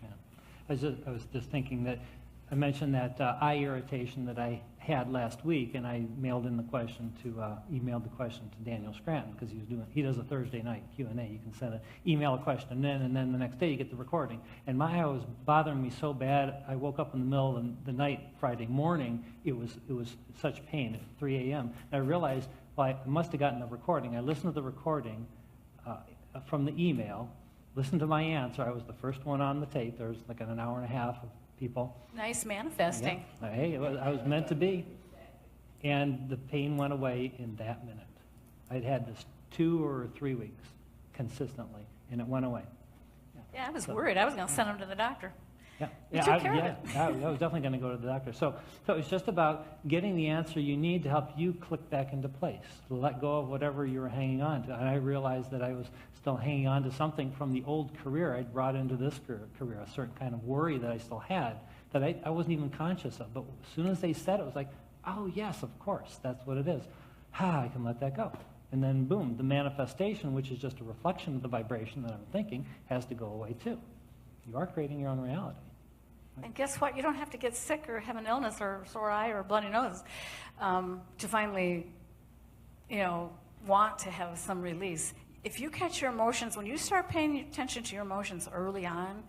Yeah. I was just thinking that I mentioned that eye irritation that I had last week, and I emailed the question to Daniel Scranton, because he does a Thursday night Q&A. You can email a question in, and then the next day you get the recording. And my eye was bothering me so bad, I woke up in the middle of the night Friday morning. It was such pain at 3 a.m. And I realized, well, I must have gotten the recording. I listened to the recording from the email, listened to my answer. I was the first one on the tape. There was like an hour and a half of people. Nice manifesting. Yeah. Hey, I was meant to be. And the pain went away in that minute. I'd had this 2 or 3 weeks consistently, and it went away. Yeah, I was worried. I was going to send him to the doctor. Yeah, You took care of yeah, it. I was definitely going to go to the doctor. So it's just about getting the answer you need to help you click back into place, to let go of whatever you were hanging on to. And I realized that I was still hanging on to something from the old career I'd brought into this career, a certain kind of worry that I still had that I wasn't even conscious of. But as soon as they said it, was like, oh, yes, of course, that's what it is. I can let that go. And then, boom, the manifestation, which is just a reflection of the vibration that I'm thinking, has to go away, too. You are creating your own reality. And guess what? You don't have to get sick or have an illness or a sore eye or a bloody nose to finally, want to have some release. If you catch your emotions, when you start paying attention to your emotions early on,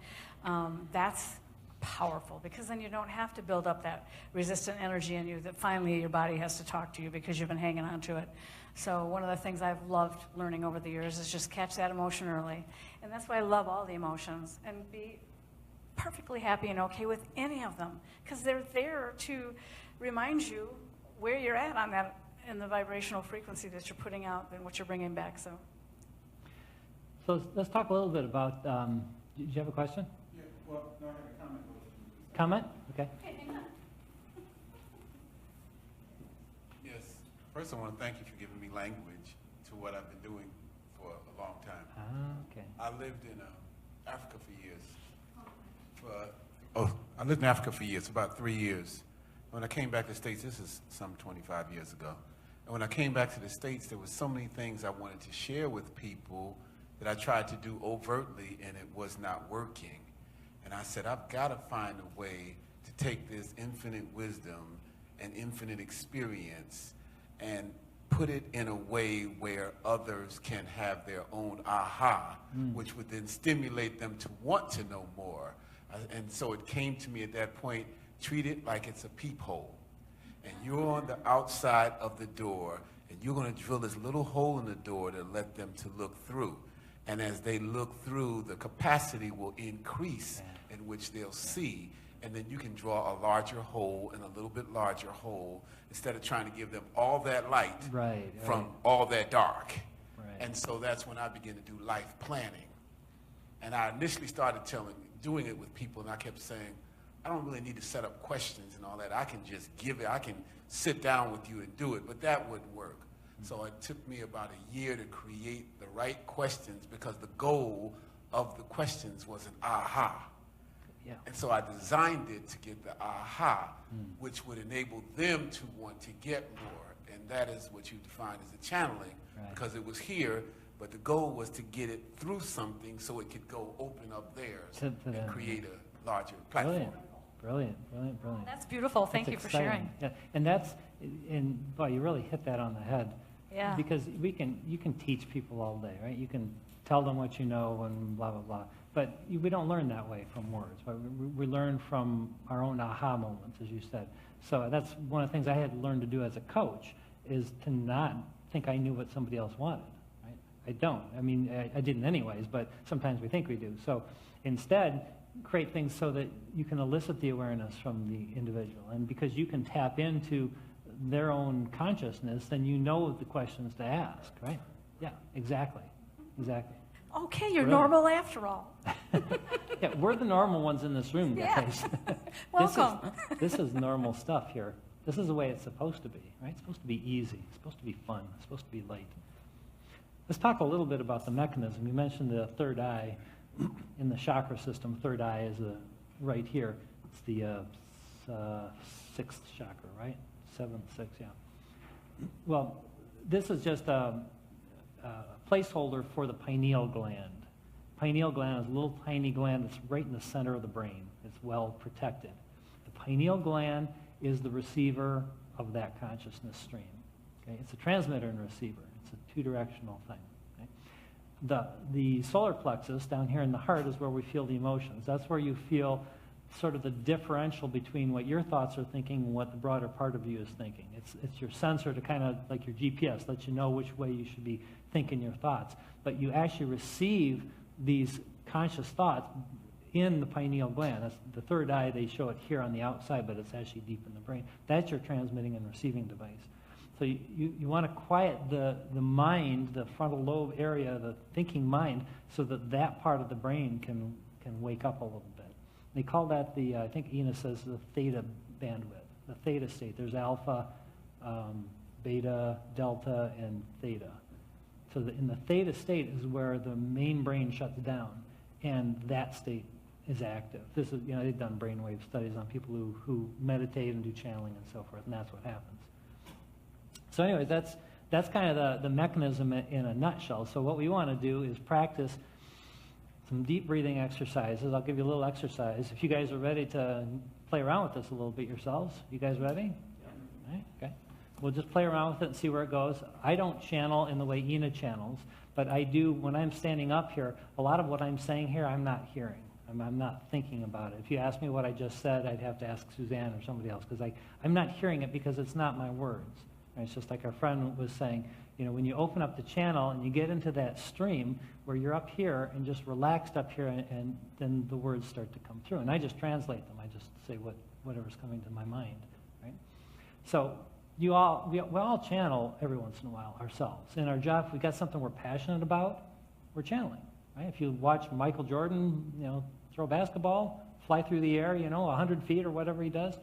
that's powerful, because then you don't have to build up that resistant energy in you that finally your body has to talk to you because you've been hanging on to it. So one of the things I've loved learning over the years is just catch that emotion early. And that's why I love all the emotions, and be perfectly happy and okay with any of them, because they're there to remind you where you're at on that, in the vibrational frequency that you're putting out and what you're bringing back. So let's talk a little bit about, did you have a question? Yeah, well, no, I had a comment. Comment? Okay. Yes. First, I want to thank you for giving me language to what I've been doing for a long time. Okay. I lived in Africa for years. I lived in Africa for years, about 3 years. When I came back to the States, this is some 25 years ago. And when I came back to the States, there were so many things I wanted to share with people that I tried to do overtly, and it was not working. And I said, I've got to find a way to take this infinite wisdom and infinite experience and put it in a way where others can have their own aha, which would then stimulate them to want to know more. And so it came to me at that point, treat it like it's a peephole. And you're on the outside of the door, and you're going to drill this little hole in the door to let them to look through. And as they look through, the capacity will increase in which they'll see. And then you can draw a larger hole and a little bit larger hole, instead of trying to give them all that light from all that dark. Right. And so that's when I began to do life planning. And I initially started doing it with people, and I kept saying, I don't really need to set up questions and all that. I can just give it. I can sit down with you and do it, but that wouldn't work. So it took me about a year to create the right questions, because the goal of the questions was an aha. Yeah. And so I designed it to get the aha, which would enable them to want to get more. And that is what you define as the channeling, because it was here, but the goal was to get it through something so it could go open up theirs and create a larger platform. Brilliant. that's beautiful. Thank you for sharing. Yeah. And boy, you really hit that on the head. Yeah. Because you can teach people all day, right? You can tell them what you know and blah, blah, blah. But we don't learn that way from words. Right? We learn from our own aha moments, as you said. So that's one of the things I had to learn to do as a coach, is to not think I knew what somebody else wanted. Right? I don't. I mean, I didn't anyways, but sometimes we think we do. So instead, create things so that you can elicit the awareness from the individual. And because you can tap into their own consciousness, then you know the questions to ask, right? Yeah, exactly. Okay, you're normal after all. Yeah, we're the normal ones in this room, guys. Welcome. This is normal stuff here. This is the way it's supposed to be, right? It's supposed to be easy. It's supposed to be fun. It's supposed to be light. Let's talk a little bit about the mechanism. You mentioned the third eye in the chakra system. Third eye is right here. It's the sixth chakra, right? Seventh, sixth, yeah. Well, this is just a placeholder for the pineal gland. Pineal gland is a little tiny gland that's right in the center of the brain. It's well protected. The pineal gland is the receiver of that consciousness stream. Okay? It's a transmitter and receiver. It's a two-directional thing. Okay? The solar plexus down here in the heart is where we feel the emotions. That's where you feel sort of the differential between what your thoughts are thinking and what the broader part of you is thinking. It's your sensor to kind of, like your GPS, let you know which way you should be thinking your thoughts. But you actually receive these conscious thoughts in the pineal gland. That's the third eye. They show it here on the outside, but it's actually deep in the brain. That's your transmitting and receiving device. So you want to quiet the mind, the frontal lobe area, the thinking mind, so that that part of the brain can wake up a little bit. They call that I think Ina says the theta bandwidth, the theta state. There's alpha, beta, delta, and theta. So in the theta state is where the main brain shuts down, and that state is active. This is, they've done brainwave studies on people who meditate and do channeling and so forth, and that's what happens. So anyways, that's kind of the mechanism in a nutshell. So what we want to do is practice some deep breathing exercises. I'll give you a little exercise. If you guys are ready to play around with this a little bit yourselves. You guys ready? Yeah. All right, okay. We'll just play around with it and see where it goes. I don't channel in the way Ina channels, but I do, when I'm standing up here, a lot of what I'm saying here, I'm not hearing. I'm not thinking about it. If you ask me what I just said, I'd have to ask Suzanne or somebody else, because I'm not hearing it because it's not my words. Right? It's just like our friend was saying, when you open up the channel and you get into that stream where you're up here and just relaxed up here, and then the words start to come through. And I just translate them. I just say whatever's coming to my mind. Right? So we all channel every once in a while ourselves. In our job, if we got something we're passionate about, we're channeling. Right? If you watch Michael Jordan, throw a basketball, fly through the air, 100 feet or whatever he does,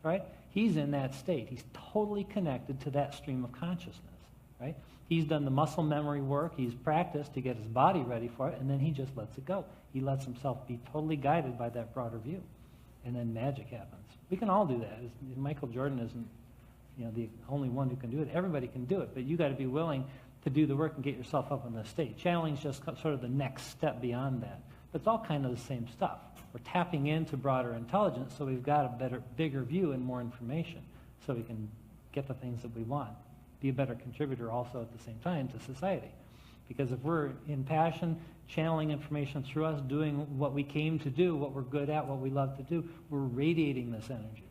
right? He's in that state. He's totally connected to that stream of consciousness, right? He's done the muscle memory work. He's practiced to get his body ready for it, and then he just lets it go. He lets himself be totally guided by that broader view, and then magic happens. We can all do that. Michael Jordan isn't, the only one who can do it. Everybody can do it, but you got to be willing to do the work and get yourself up in the state. Channeling is just sort of the next step beyond that. But it's all kind of the same stuff. We're tapping into broader intelligence, so we've got a bigger view and more information, so we can get the things that we want. Be a better contributor also at the same time to society. Because if we're in passion, channeling information through us, doing what we came to do, what we're good at, what we love to do, we're radiating this energy.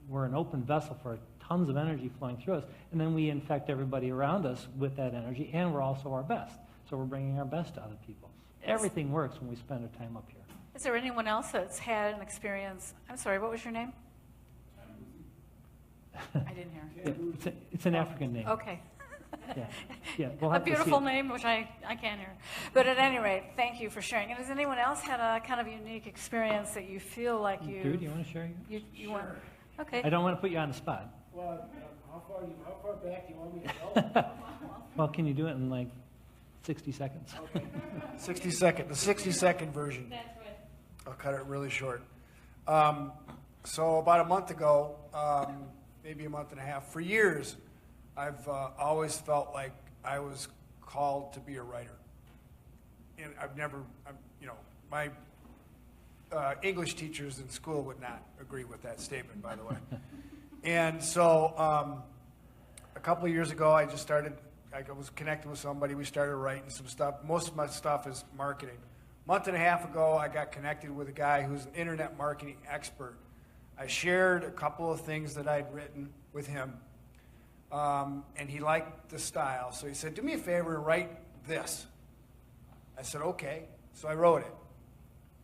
We're an open vessel for tons of energy flowing through us, and then we infect everybody around us with that energy, and we're also our best. So we're bringing our best to other people. Everything works when we spend our time up here. Is there anyone else that's had an experience? I'm sorry, what was your name? I didn't hear. It's an African name. Okay. Yeah. We'll have a beautiful name, which I can't hear. But at any rate, thank you for sharing. And has anyone else had a kind of unique experience that you feel like you... Drew, do you want to share? You want? Okay. I don't want to put you on the spot. Well, how far back do you want me to go? Well, can you do it in like 60 seconds? Okay. The 60-second version. That's right. I'll cut it really short. So about a month ago, maybe a month and a half, for years, I've always felt like I was called to be a writer. And my English teachers in school would not agree with that statement, by the way. And so a couple of years ago, I was connected with somebody. We started writing some stuff. Most of my stuff is marketing. A month and a half ago, I got connected with a guy who's an internet marketing expert. I shared a couple of things that I'd written with him, and he liked the style. So he said, do me a favor and write this. I said, okay. So I wrote it.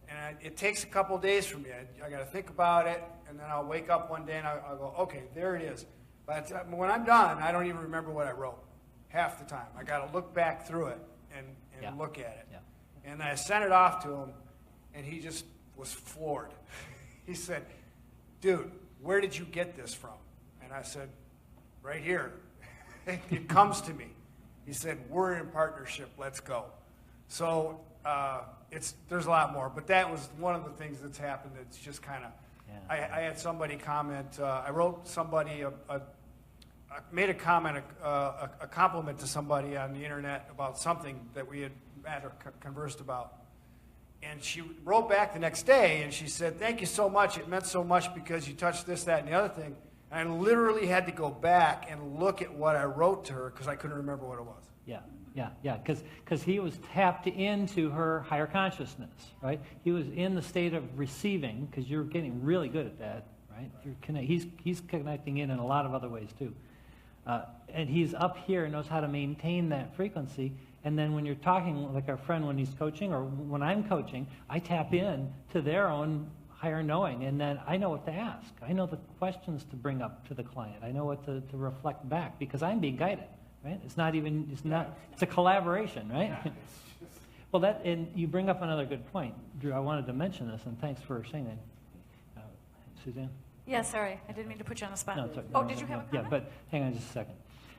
And it takes a couple of days for me. I got to think about it, and then I'll wake up one day and I'll go, okay, there it is. But when I'm done, I don't even remember what I wrote half the time. I got to look back through it and look at it. Yeah. And I sent it off to him, and he just was floored. He said, dude, where did you get this from? And I said, right here. It comes to me. He said, we're in partnership, let's go. So there's a lot more, but that was one of the things that's happened that's just kind of, I had somebody comment, I wrote somebody, made a comment, a compliment to somebody on the internet about something that we had met or conversed about. And she wrote back the next day and she said, thank you so much. It meant so much because you touched this, that, and the other thing. And I literally had to go back and look at what I wrote to her because I couldn't remember what it was. Yeah, because he was tapped into her higher consciousness, right? He was in the state of receiving, because you're getting really good at that, right? He's connecting in a lot of other ways too. And he's up here and knows how to maintain that frequency, And then when you're talking, like our friend when he's coaching or when I'm coaching, I tap in to their own higher knowing, and then I know what to ask. I know the questions to bring up to the client. I know what to reflect back because I'm being guided, right? It's a collaboration, right? Well, and you bring up another good point, Drew. I wanted to mention this, and thanks for saying that. Suzanne? Yeah, sorry, I didn't mean to put you on the spot. No, it's okay. Oh, did you have a comment? Yeah, but hang on just a second.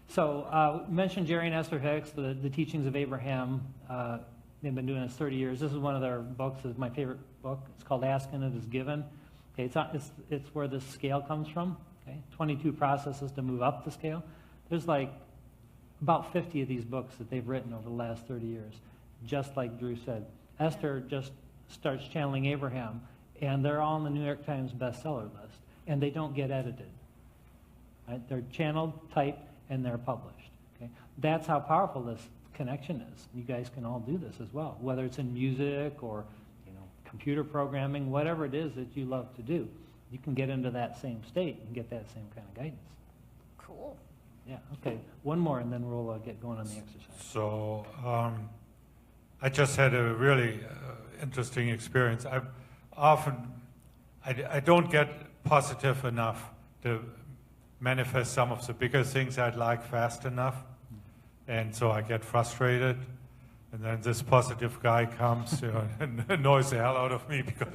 So, mentioned Jerry and Esther Hicks, the Teachings of Abraham. They've been doing this 30 years. This is one of their books. It's my favorite book. It's called Ask and It Is Given. Okay, it's where this scale comes from. Okay, 22 processes to move up the scale. There's like about 50 of these books that they've written over the last 30 years. Just like Drew said, Esther just starts channeling Abraham, and they're all on the New York Times bestseller list, and they don't get edited. Right? They're channeled, typed, and they're published. Okay? That's how powerful this connection is. You guys can all do this as well, whether it's in music or computer programming, whatever it is that you love to do. You can get into that same state and get that same kind of guidance. Cool. Yeah, okay. One more, and then we'll get going on the exercise. So I just had a really interesting experience. I don't get positive enough to manifest some of the bigger things I'd like fast enough. And so I get frustrated. And then this positive guy comes and annoys the hell out of me because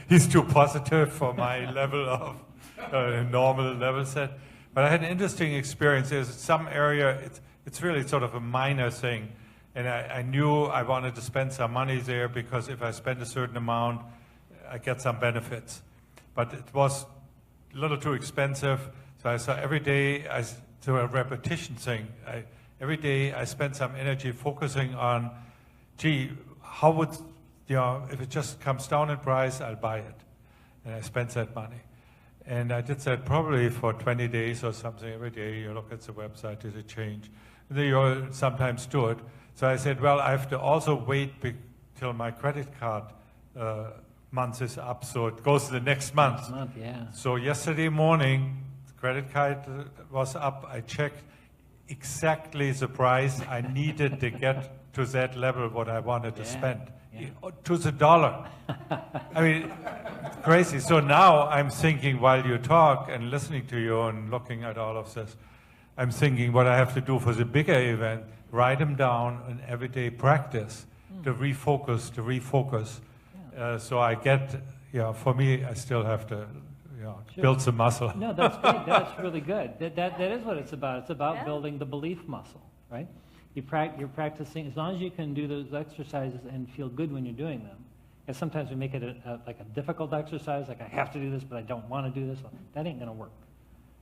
he's too positive for my level of normal level set. But I had an interesting experience. There's some area, it's really sort of a minor thing. And I knew I wanted to spend some money there because if I spend a certain amount, I get some benefits. But it was a little too expensive. So I saw every day, to a repetition thing. Every day I spend some energy focusing on, gee, how would, if it just comes down in price, I'll buy it. And I spent that money. And I did that probably for 20 days or something. Every day you look at the website, did it change? And then you sometimes do it. So I said, well, I have to also wait till my credit card month is up, so it goes to the next month. Next month, yeah. So yesterday morning, the credit card was up. I checked exactly the price I needed to get to that level what I wanted to spend. Yeah. To the dollar. I mean, crazy. So now I'm thinking while you talk and listening to you and looking at all of this, I'm thinking what I have to do for the bigger event, write them down and everyday practice to refocus. Yeah. So I get, for me, I still have to build some muscle. No, that's great. That's really good. That is what it's about. It's about building the belief muscle, right? You're practicing, as long as you can do those exercises and feel good when you're doing them. And sometimes we make it like a difficult exercise, like I have to do this, but I don't want to do this. Well, that ain't going to work,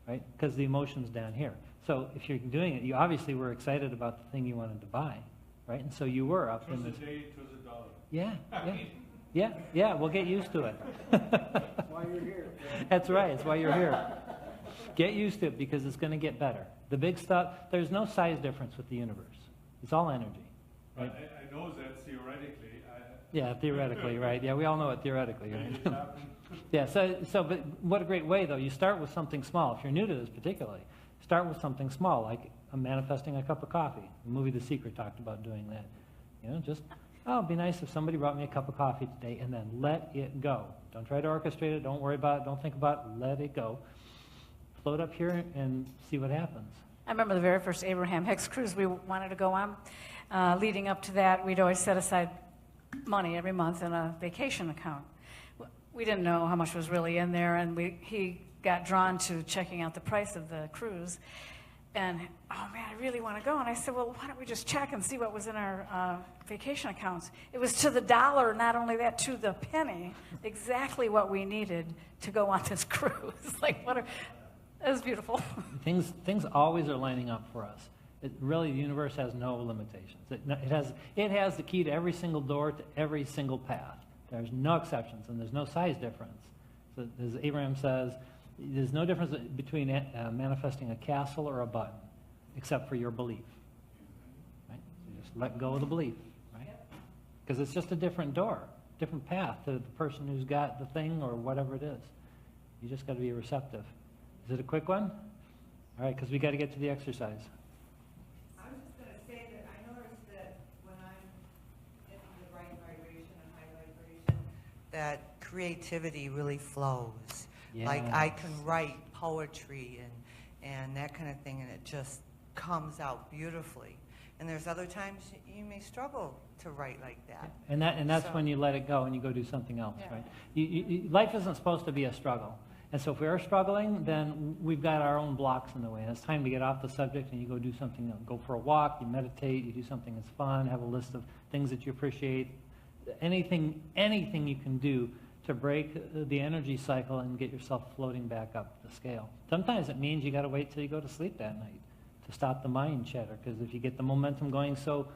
right? Because the emotion's down here. So if you're doing it, you obviously were excited about the thing you wanted to buy, right? And so you were up in this. To the dollar. Yeah, we'll get used to it. That's why you're here. That's right, it's why you're here. Get used to it because it's going to get better. The big stuff, there's no size difference with the universe. It's all energy. Right? I know that theoretically. Yeah, theoretically, right. Yeah, we all know it theoretically, right? Yeah, but what a great way, though. You start with something small. If you're new to this particularly, start with something small, like manifesting a cup of coffee. The movie The Secret talked about doing that. Just, it'd be nice if somebody brought me a cup of coffee today, and then let it go. Don't try to orchestrate it. Don't worry about it. Don't think about it. Let it go. Float up here and see what happens. I remember the very first Abraham Hicks cruise we wanted to go on. Leading up to that, we'd always set aside money every month in a vacation account. We didn't know how much was really in there, and he got drawn to checking out the price of the cruise. And, oh man, I really want to go. And I said, well, why don't we just check and see what was in our vacation accounts? It was to the dollar, not only that, to the penny, exactly what we needed to go on this cruise. It was beautiful. Things always are lining up for us. Really, the universe has no limitations. It has the key to every single door, to every single path. There's no exceptions, and there's no size difference. So, as Abraham says, there's no difference between manifesting a castle or a button, except for your belief. Right? So just let go of the belief, right? Because it's just a different door, different path to the person who's got the thing or whatever it is. You just got to be receptive. Is it a quick one? All right, because we got to get to the exercise. I was just going to say that I that creativity really flows. Like I can write poetry and that kind of thing, and it just comes out beautifully. And there's other times you may struggle to write like that. And that's So- when you let it go and you go do something else, Yeah. right? Life isn't supposed to be a struggle. And so if we are struggling, then we've got our own blocks in the way. And it's time to get off the subject and you go do something else. Go for a walk, you meditate, you do something that's fun, have a list of things that you appreciate. Anything you can do to break the energy cycle and get yourself floating back up the scale. Sometimes it means you got to wait till you go to sleep that night to stop the mind chatter, because if you get the momentum going so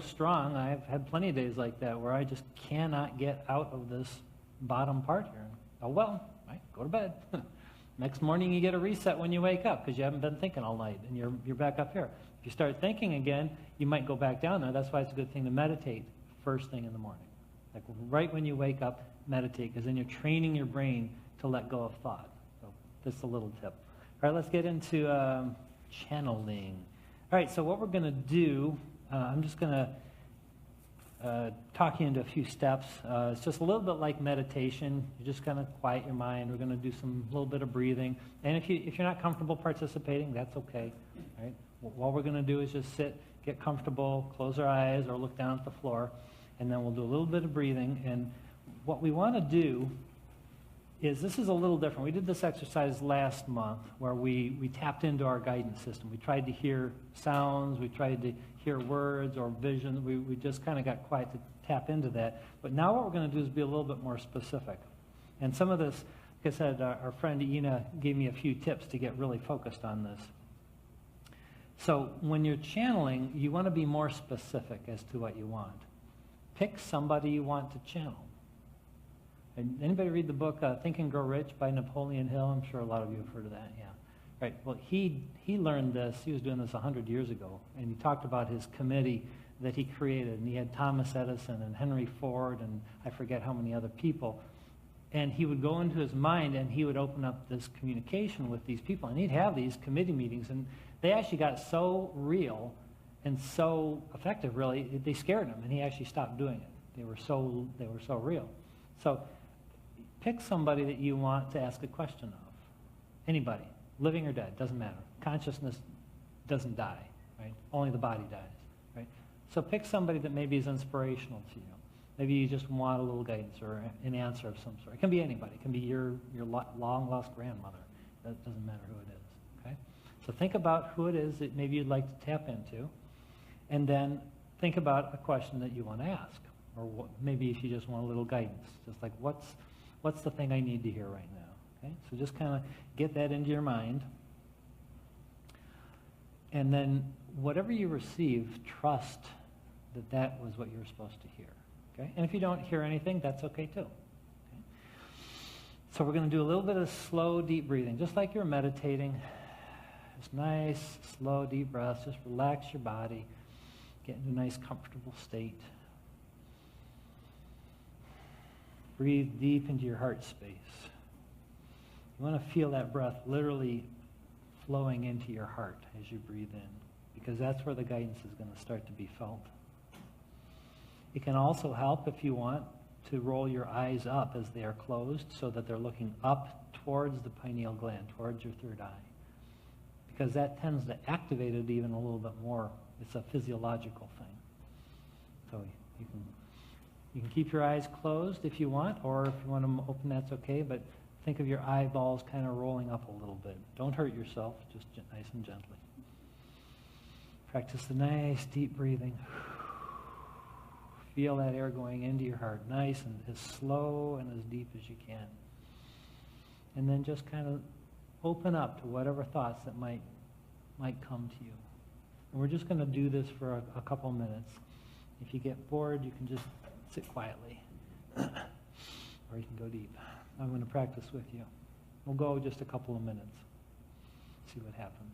strong, I've had plenty of days like that where I just cannot get out of this bottom part here. Oh well, right, go to bed. Next morning you get a reset when you wake up because you haven't been thinking all night and you're back up here. If you start thinking again, you might go back down there. That's why it's a good thing to meditate first thing in the morning. Like right when you wake up, meditate, because then you're training your brain to let go of thought. So that's a little tip. All right, let's get into channeling. All right, so what we're going to do, I'm just going to talk you into a few steps. It's just a little bit like meditation. You just kind of quiet your mind. We're going to do some little bit of breathing. And if you're not comfortable participating, that's okay. Right? What we're going to do is just sit, get comfortable, close our eyes, or look down at the floor, and then we'll do a little bit of breathing. And what we want to do is, this is a little different. We did this exercise last month where we tapped into our guidance system. We tried to hear sounds, we tried to hear words or vision. We just kind of got quiet to tap into that. But now what we're going to do is be a little bit more specific. And some of this, like I said, our friend Ina gave me a few tips to get really focused on this. So when you're channeling, you want to be more specific as to what you want. Pick somebody you want to channel. And anybody read the book Think and Grow Rich by Napoleon Hill? I'm sure a lot of you have heard of that, yeah. Right, well, he learned this, he was doing this 100 years ago, and he talked about his committee that he created, and he had Thomas Edison and Henry Ford and I forget how many other people. And he would go into his mind and he would open up this communication with these people, and he'd have these committee meetings, and they actually got so real and so effective, really, they scared him, and he actually stopped doing it. They were so real. So pick somebody that you want to ask a question of. Anybody, living or dead, doesn't matter. Consciousness doesn't die, right? Only the body dies, right? So pick somebody that maybe is inspirational to you. Maybe you just want a little guidance or an answer of some sort. It can be anybody. It can be your long-lost grandmother. That doesn't matter who it is, okay? So think about who it is that maybe you'd like to tap into, and then think about a question that you want to ask. Or maybe if you just want a little guidance, just like what's the thing I need to hear right now? Okay, so just kind of get that into your mind, and then whatever you receive, trust that that was what you were supposed to hear. Okay, and if you don't hear anything, that's okay too. Okay? So we're going to do a little bit of slow, deep breathing, just like you're meditating. Just nice, slow, deep breaths. Just relax your body, get into a nice, comfortable state. Breathe deep into your heart space. You want to feel that breath literally flowing into your heart as you breathe in, because that's where the guidance is going to start to be felt. It can also help, if you want, to roll your eyes up as they are closed so that they're looking up towards the pineal gland, towards your third eye, because that tends to activate it even a little bit more. It's a physiological thing. So you can keep your eyes closed if you want, or if you want them open, that's okay, but think of your eyeballs kind of rolling up a little bit. Don't hurt yourself, just nice and gently. Practice the nice deep breathing. Feel that air going into your heart, nice and as slow and as deep as you can. And then just kind of open up to whatever thoughts that might come to you. And we're just going to do this for a couple minutes. If you get bored, you can just sit quietly, or you can go deep. I'm going to practice with you. We'll go just a couple of minutes, see what happens.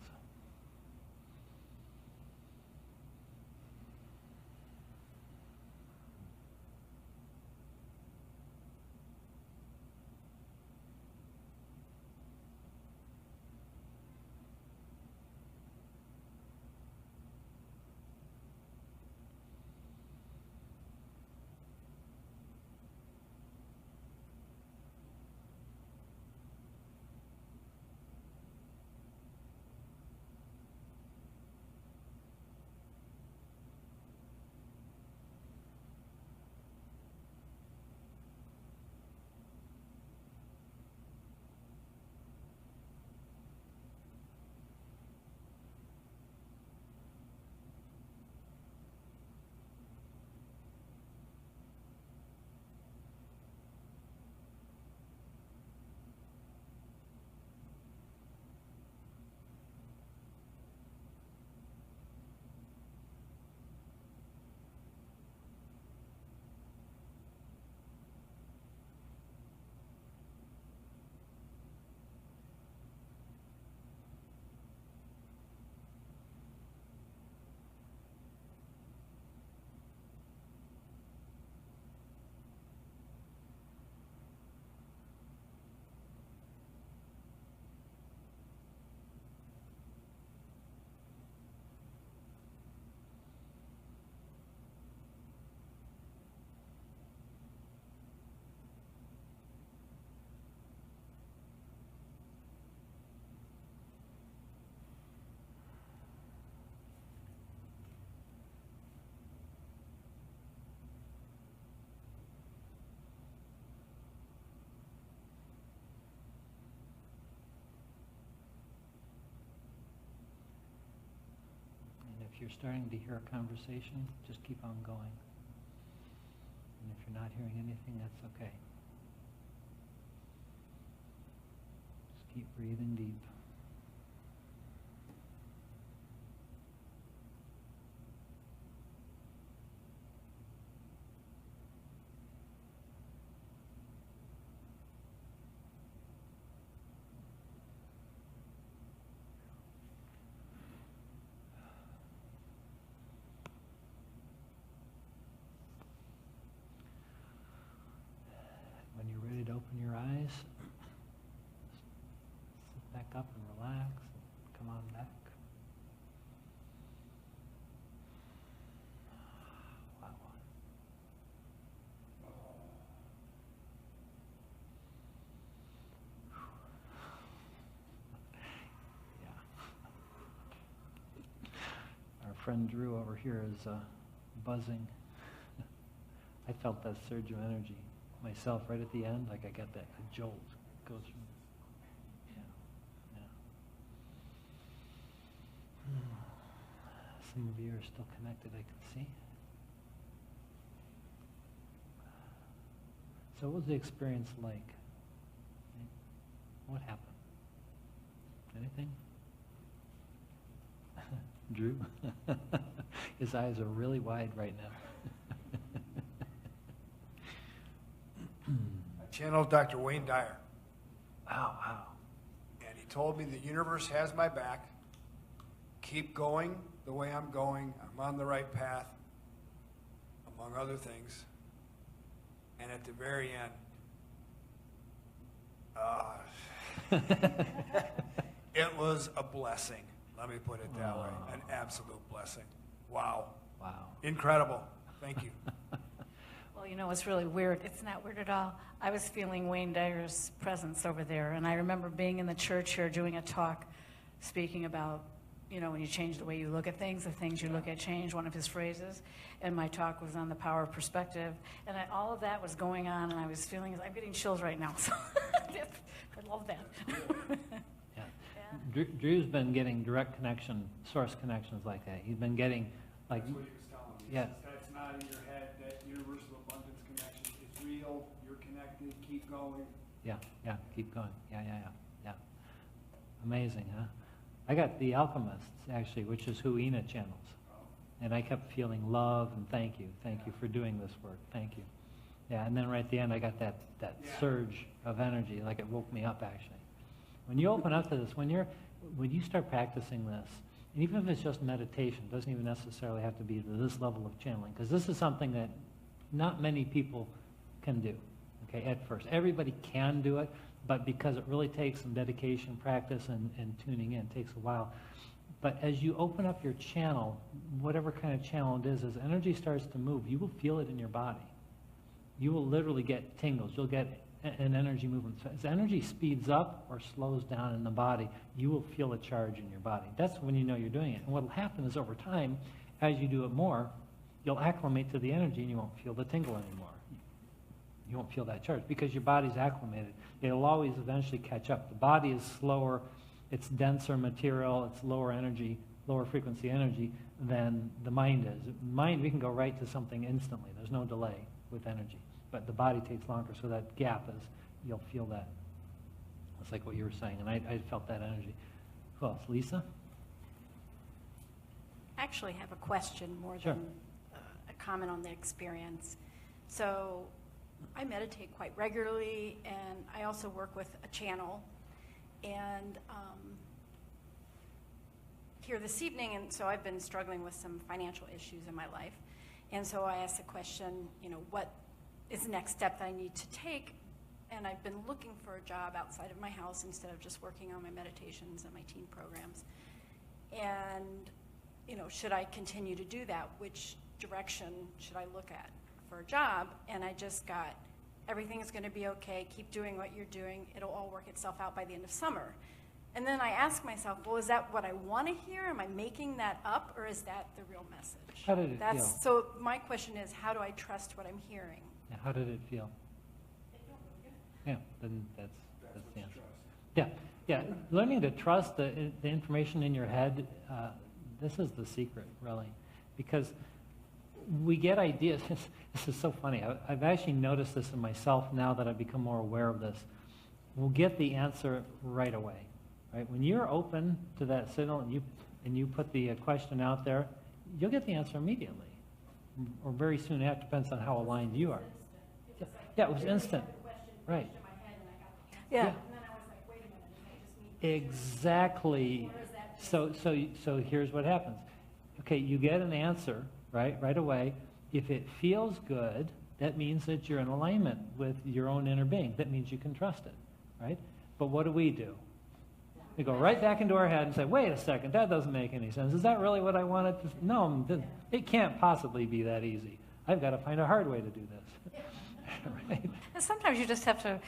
you're starting to hear a conversation, just keep on going. And if you're not hearing anything, that's okay. Just keep breathing deep. When you're ready to open your eyes, sit back up and relax. Come on back. Wow. Yeah. Our friend Drew over here is buzzing. I felt that surge of energy myself right at the end, like I got that jolt go through. Yeah, yeah. Some of you are still connected, I can see. So what was the experience like? What happened? Anything? Drew? His eyes are really wide right now. I channeled Dr. Wayne Dyer, Wow. and he told me the universe has my back. Keep going the way I'm going. I'm on the right path, among other things. And at the very end, it was a blessing. Let me put it that way. An absolute blessing. Wow. Wow. Incredible. Thank you. Well, you know, it's really weird. It's not weird at all. I was feeling Wayne Dyer's presence over there, and I remember being in the church here doing a talk speaking about, you know, when you change the way you look at things, the things you look at change, one of his phrases. And my talk was on the power of perspective. And all of that was going on, and I was feeling, I'm getting chills right now. So I love that. Yeah. Drew's been getting direct connection, source connections like that. He's been getting, like, That's what he was telling me. Yeah. That's not in your head. That universal abundance connection is real. You're connected. Keep going. yeah, keep going. Yeah. Amazing, huh? I got The Alchemists, actually, which is who Ina channels. And I kept feeling love and thank you for doing this work. Thank you. Yeah, and then right at the end, I got that surge of energy, like it woke me up, actually. When you open up to this, when you start practicing this, and even if it's just meditation, it doesn't even necessarily have to be to this level of channeling, because this is something that not many people can do, okay, at first. Everybody can do it, but because it really takes some dedication, practice, and tuning in, it takes a while. But as you open up your channel, whatever kind of channel it is, as energy starts to move, you will feel it in your body. You will literally get tingles. You'll get an energy movement. So as energy speeds up or slows down in the body, you will feel a charge in your body. That's when you know you're doing it. And what will happen is over time, as you do it more, you'll acclimate to the energy and you won't feel the tingle anymore. You won't feel that charge because your body's acclimated. It'll always eventually catch up. The body is slower, it's denser material, it's lower energy, lower frequency energy than the mind is. Mind, we can go right to something instantly. There's no delay with energy. But the body takes longer, so that gap is, you'll feel that. It's like what you were saying, and I felt that energy. Who else? Lisa? I actually have a question more Sure. than a comment on the experience. So I meditate quite regularly, and I also work with a channel. And here this evening, and so I've been struggling with some financial issues in my life. And so I asked the question, you know, what is the next step that I need to take? And I've been looking for a job outside of my house instead of just working on my meditations and my teen programs. And, you know, should I continue to do that? Which direction should I look at for a job? And I just got, everything is going to be okay. Keep doing what you're doing. It'll all work itself out by the end of summer. And then I ask myself, well, is that what I want to hear? Am I making that up, or is that the real message? How did it feel? So my question is, how do I trust what I'm hearing? Yeah, how did it feel? Yeah, then that's the answer. Yeah. Learning to trust the information in your head, this is the secret, really, because we get ideas. This is so funny. I've actually noticed this in myself now that I've become more aware of this. We'll get the answer right away, right? When you're open to that signal and you put the question out there, you'll get the answer immediately, or very soon after. Depends on how aligned you are. Yeah, it was instant. Right. Yeah. Exactly. So here's what happens. Okay, you get an answer right away. If it feels good, that means that you're in alignment with your own inner being. That means you can trust it, right? But what do? We go right back into our head and say, wait a second, that doesn't make any sense. Is that really what I wanted to? No, it can't possibly be that easy. I've got to find a hard way to do this. Right? And sometimes you just have to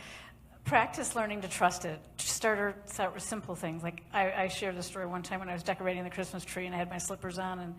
practice learning to trust it. Start with simple things. Like I shared a story one time when I was decorating the Christmas tree and I had my slippers on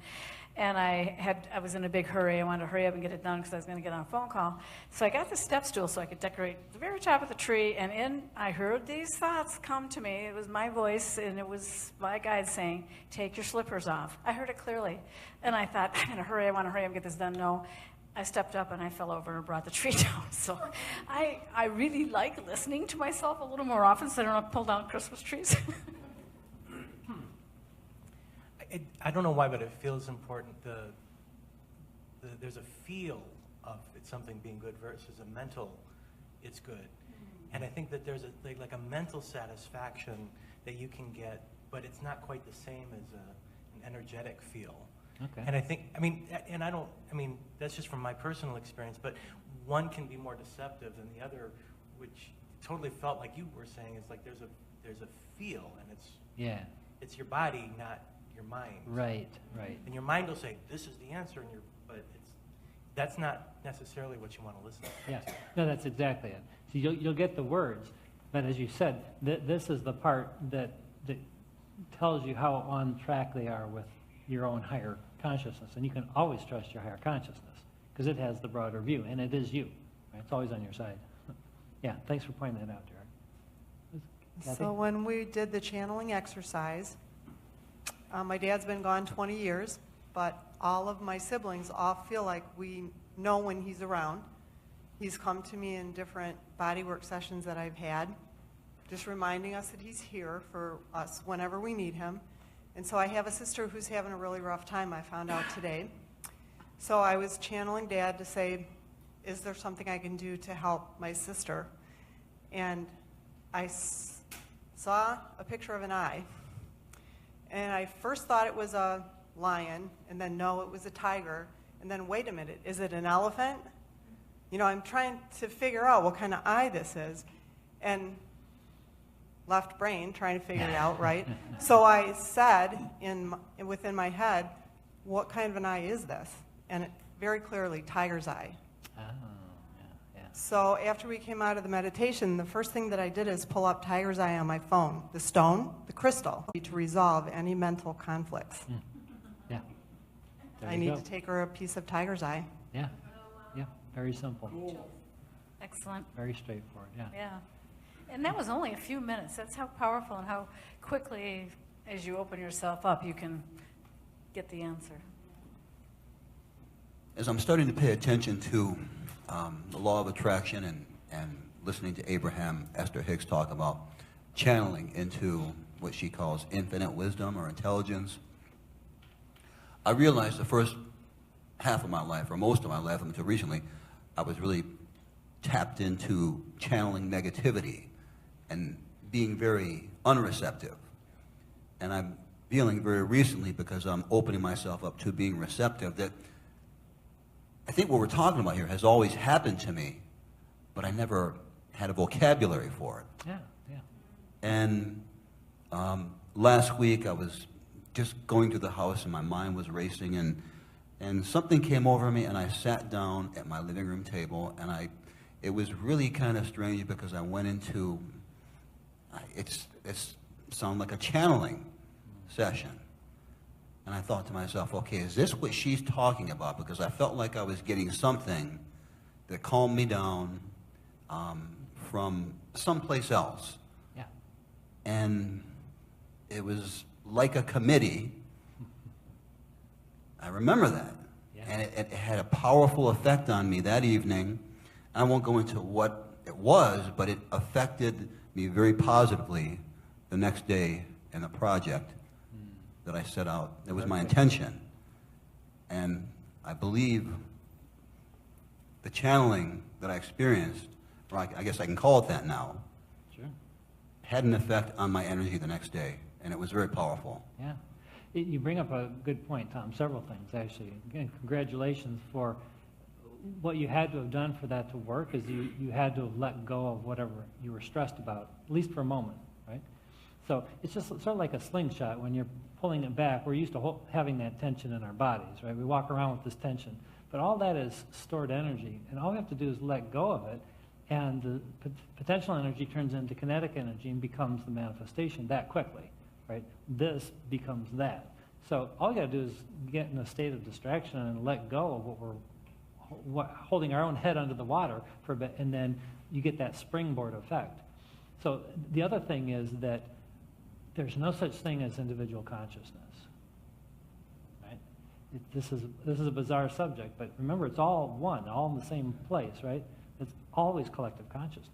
and I was in a big hurry. I wanted to hurry up and get it done because I was going to get on a phone call. So I got the step stool so I could decorate the very top of the tree. And I heard these thoughts come to me. It was my voice and it was my guide saying, take your slippers off. I heard it clearly. And I thought, I'm going to hurry. I want to hurry up and get this done. No. I stepped up and I fell over and brought the tree down. So I really like listening to myself a little more often so I don't have to pull down Christmas trees. I don't know why, but it feels important. There's a feel of it's something being good versus a mental, it's good. And I think that there's like a mental satisfaction that you can get, but it's not quite the same as an energetic feel. Okay. And I think, that's just from my personal experience, but one can be more deceptive than the other, which totally felt like you were saying, is like there's a feel, and it's your body, not your mind. Right. And your mind will say, this is the answer, but that's not necessarily what you want to listen to. Yeah, no, that's exactly it. So you'll get the words, but as you said, this is the part that tells you how on track they are with your own higher consciousness. And you can always trust your higher consciousness because it has the broader view, and it is you. Right? It's always on your side. Yeah, thanks for pointing that out, Jared. Kathy? So when we did the channeling exercise, my dad's been gone 20 years, but all of my siblings all feel like we know when he's around. He's come to me in different bodywork sessions that I've had, just reminding us that he's here for us whenever we need him. And so I have a sister who's having a really rough time, I found out today. So I was channeling Dad to say, is there something I can do to help my sister? And I saw a picture of an eye. And I first thought it was a lion, and then no, it was a tiger. And then wait a minute, is it an elephant? You know, I'm trying to figure out what kind of eye this is. And left brain trying to figure it out, right? So I said within my head, what kind of an eye is this? And very clearly, tiger's eye. Oh, yeah. So after we came out of the meditation, the first thing that I did is pull up tiger's eye on my phone, the stone, the crystal, to resolve any mental conflicts. Yeah. There I you need go. to take her a piece of tiger's eye. Yeah, very simple. Excellent. Very straightforward, yeah. Yeah. And that was only a few minutes. That's how powerful and how quickly, as you open yourself up, you can get the answer. As I'm starting to pay attention to the law of attraction and listening to Esther Hicks talk about channeling into what she calls infinite wisdom or intelligence, I realized the first half of my life, or most of my life until recently, I was really tapped into channeling negativity and being very unreceptive. And I'm feeling very recently, because I'm opening myself up to being receptive, that I think what we're talking about here has always happened to me, but I never had a vocabulary for it. Yeah. And last week I was just going through the house and my mind was racing, and something came over me, and I sat down at my living room table, and it was really kind of strange because I went into, it sounded like a channeling session. And I thought to myself, okay, is this what she's talking about? Because I felt like I was getting something that calmed me down from someplace else. Yeah. And it was like a committee I remember that. Yeah. And it had a powerful effect on me that evening. I won't go into what it was, but it affected me very positively the next day in the project that I set out. It was my intention. And I believe the channeling that I experienced, or I guess I can call it that now, Sure. had an effect on my energy the next day, and it was very powerful. Yeah. You bring up a good point, Tom. Several things, actually. Again, congratulations for what you had to have done for that to work, is you had to have let go of whatever you were stressed about, at least for a moment, right? So it's just sort of like a slingshot when you're pulling it back. We're used to having that tension in our bodies, right? We walk around with this tension. But all that is stored energy, and all we have to do is let go of it, and the potential energy turns into kinetic energy and becomes the manifestation that quickly, right? This becomes that. So all you got to do is get in a state of distraction and let go of what we're holding our own head under the water for a bit, and then you get that springboard effect. So the other thing is that there's no such thing as individual consciousness. This is a bizarre subject, but remember, it's all one, all in the same place, right? It's always collective consciousness.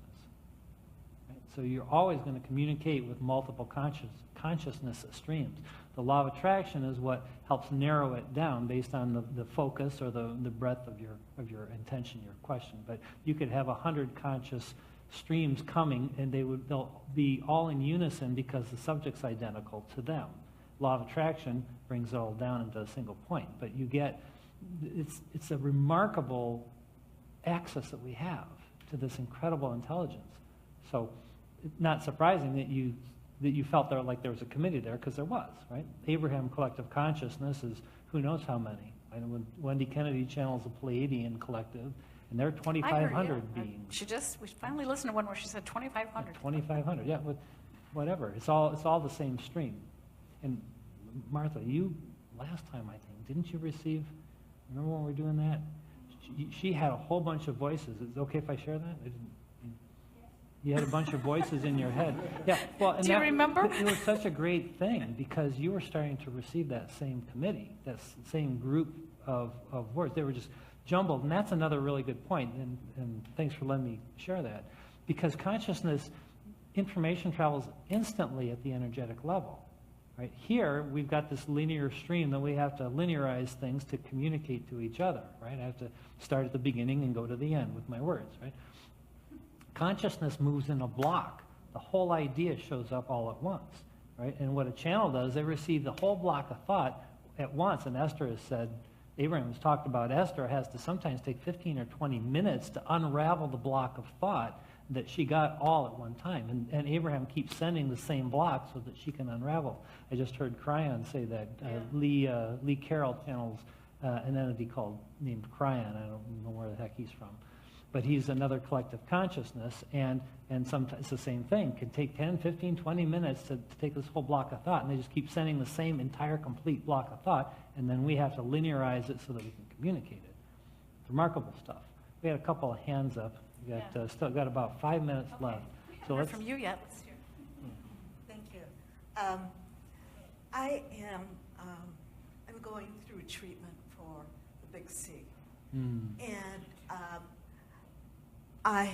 Right? So you're always going to communicate with multiple consciousness streams. The law of attraction is what helps narrow it down based on the focus or the breadth of your intention, your question. But you could have 100 conscious streams coming, and they'll be all in unison because the subject's identical to them. Law of attraction brings it all down into a single point. But you get, it's a remarkable access that we have to this incredible intelligence. So not surprising that you felt there like there was a committee there, because there was, right? Abraham Collective Consciousness is who knows how many. I know when Wendy Kennedy channels the Pleiadian Collective, and there are 2,500 beings. We finally listened to one where she said 2,500. 2,500, yeah, whatever. It's all the same stream. And Martha, you, last time I think, didn't you receive, remember when we were doing that? She had a whole bunch of voices. Is it okay if I share that? You had a bunch of voices in your head. Yeah. Well, and do you remember? It was such a great thing because you were starting to receive that same committee, that same group of words. They were just jumbled. And that's another really good point. And thanks for letting me share that. Because consciousness, information travels instantly at the energetic level. Right? Here, we've got this linear stream that we have to linearize things to communicate to each other, right? I have to start at the beginning and go to the end with my words, right? Consciousness moves in a block. The whole idea shows up all at once, right? And what a channel does, they receive the whole block of thought at once. And Esther has said, Abraham has talked about Esther has to sometimes take 15 or 20 minutes to unravel the block of thought that she got all at one time. And Abraham keeps sending the same block so that she can unravel. I just heard Cryon say that. Lee Carroll channels an entity named Cryon. I don't know where the heck he's from. But he's another collective consciousness, and sometimes it's the same thing. It can take 10, 15, 20 minutes to take this whole block of thought, and they just keep sending the same entire complete block of thought, and then we have to linearize it so that we can communicate it. It's remarkable stuff. We had a couple of hands up. We got still got about 5 minutes left. We haven't heard from you yet. Let's hear. Thank you. I'm going through treatment for the big C, and I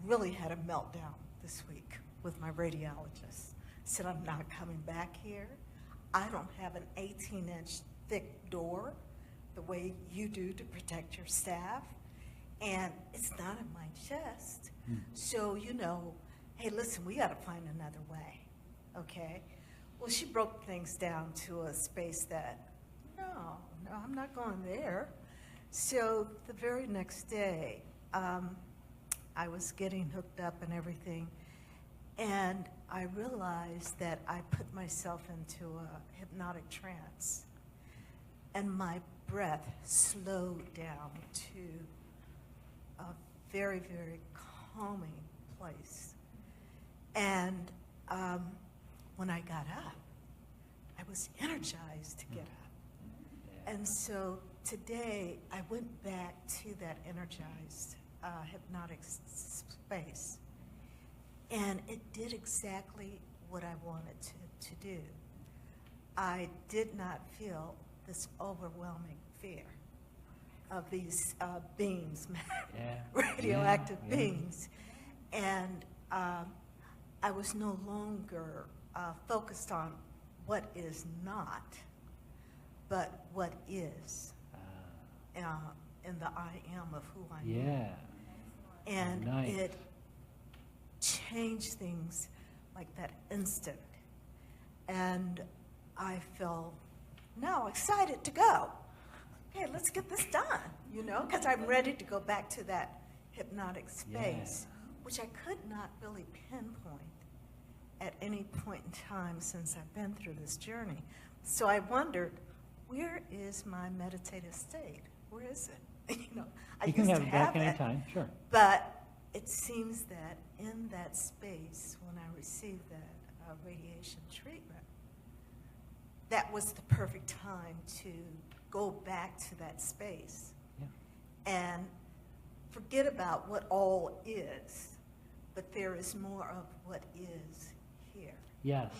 really had a meltdown this week with my radiologist. Said I'm not coming back here. I don't have an 18-inch thick door the way you do to protect your staff. And it's not in my chest. So, hey, listen, we got to find another way, okay? Well, she broke things down to a space that, no, I'm not going there. So the very next day, I was getting hooked up and everything, and I realized that I put myself into a hypnotic trance, and my breath slowed down to a very, very calming place. And when I got up, I was energized to get up. And so today, I went back to that energized hypnotic space. And it did exactly what I wanted to do. I did not feel this overwhelming fear of these beams, Yeah. radioactive Yeah. beams. And I was no longer focused on what is not, but what is in the I am of who I am. Yeah. And Nice. it changed things like that instant. And I felt now excited to go. Okay, let's get this done, because I'm ready to go back to that hypnotic space, which I could not really pinpoint at any point in time since I've been through this journey. So I wondered, where is my meditative state? Where is it? I You can used have to it back have it, anytime, sure. but it seems that in that space, when I received that radiation treatment, that was the perfect time to go back to that space and forget about what all is, but there is more of what is here. Yes.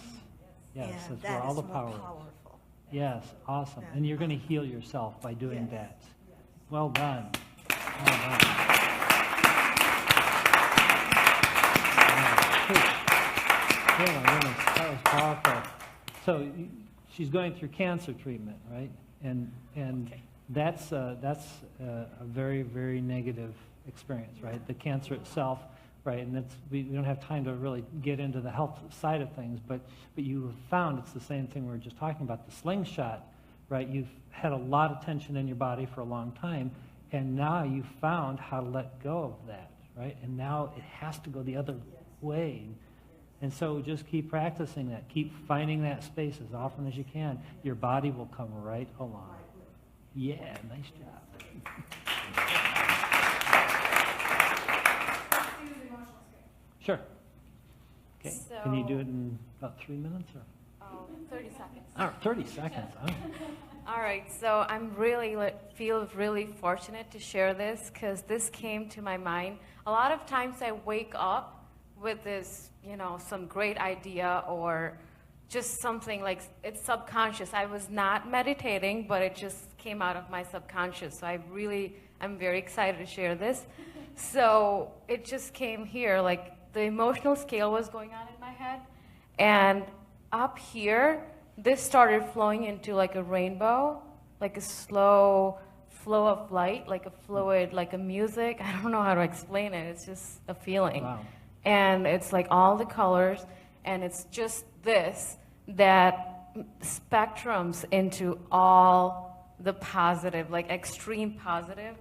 Yes, And that's where that all is the more power is. powerful. Yes, awesome. Yeah. And you're going to heal yourself by doing Yes. that. Well done. Well done. Oh my goodness, that was powerful. So she's going through cancer treatment, right? And that's a very, very negative experience, right? The cancer itself, right? And we don't have time to really get into the health side of things, but you have found it's the same thing we were just talking about, the slingshot, right? You've had a lot of tension in your body for a long time, and now you've found how to let go of that, right? And now it has to go the other way. And so just keep practicing that. Keep finding that space as often as you can. Your body will come right along. Yeah, nice job. Sure. Okay. Can you do it in about 3 minutes or? 30 seconds. Oh, 30 seconds. Oh. All right, so I'm feel really fortunate to share this because this came to my mind. A lot of times I wake up with this, some great idea or just something like it's subconscious. I was not meditating, but it just came out of my subconscious. So I'm very excited to share this. So it just came here, like the emotional scale was going on in my head, and up here, this started flowing into like a rainbow, like a slow flow of light, like a fluid, like a music. I don't know how to explain it. It's just a feeling. Wow. And it's like all the colors, and it's just this, that spectrums into all the positive, like extreme positive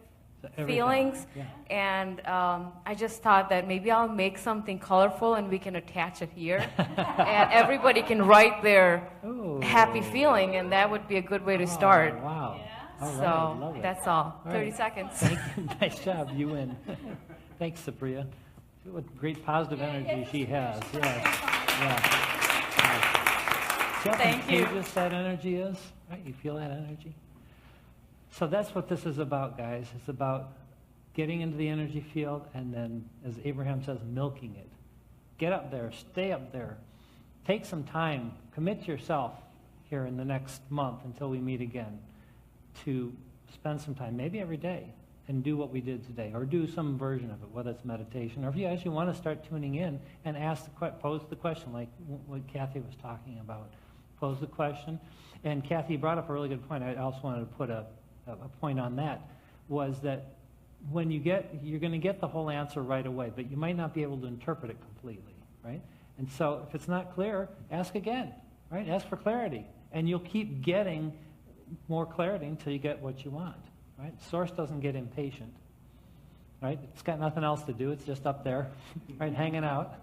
Everything. feelings. Yeah. And I just thought that maybe I'll make something colorful and we can attach it here. And everybody can write their Ooh. happy feeling, and that would be a good way to start. Oh, wow. All right, So love it. that's all. All 30 right. seconds. Thank you. Nice job. You win. Thanks, Supriya. What great positive energy she has. Yes. Yeah. See how Thank you. contagious that energy is? Right? You feel that energy? So that's what this is about, guys. It's about getting into the energy field and then, as Abraham says, milking it. Get up there. Stay up there. Take some time. Commit yourself here in the next month until we meet again to spend some time, maybe every day, and do what we did today, or do some version of it, whether it's meditation, or if you actually want to start tuning in and pose the question, like what Kathy was talking about. Pose the question. And Kathy brought up a really good point. I also wanted to put a point on that, was that when you're going to get the whole answer right away, but you might not be able to interpret it completely, right? And so if it's not clear, ask again, right? Ask for clarity. And you'll keep getting more clarity until you get what you want, right? Source doesn't get impatient, right? It's got nothing else to do. It's just up there, right, hanging out,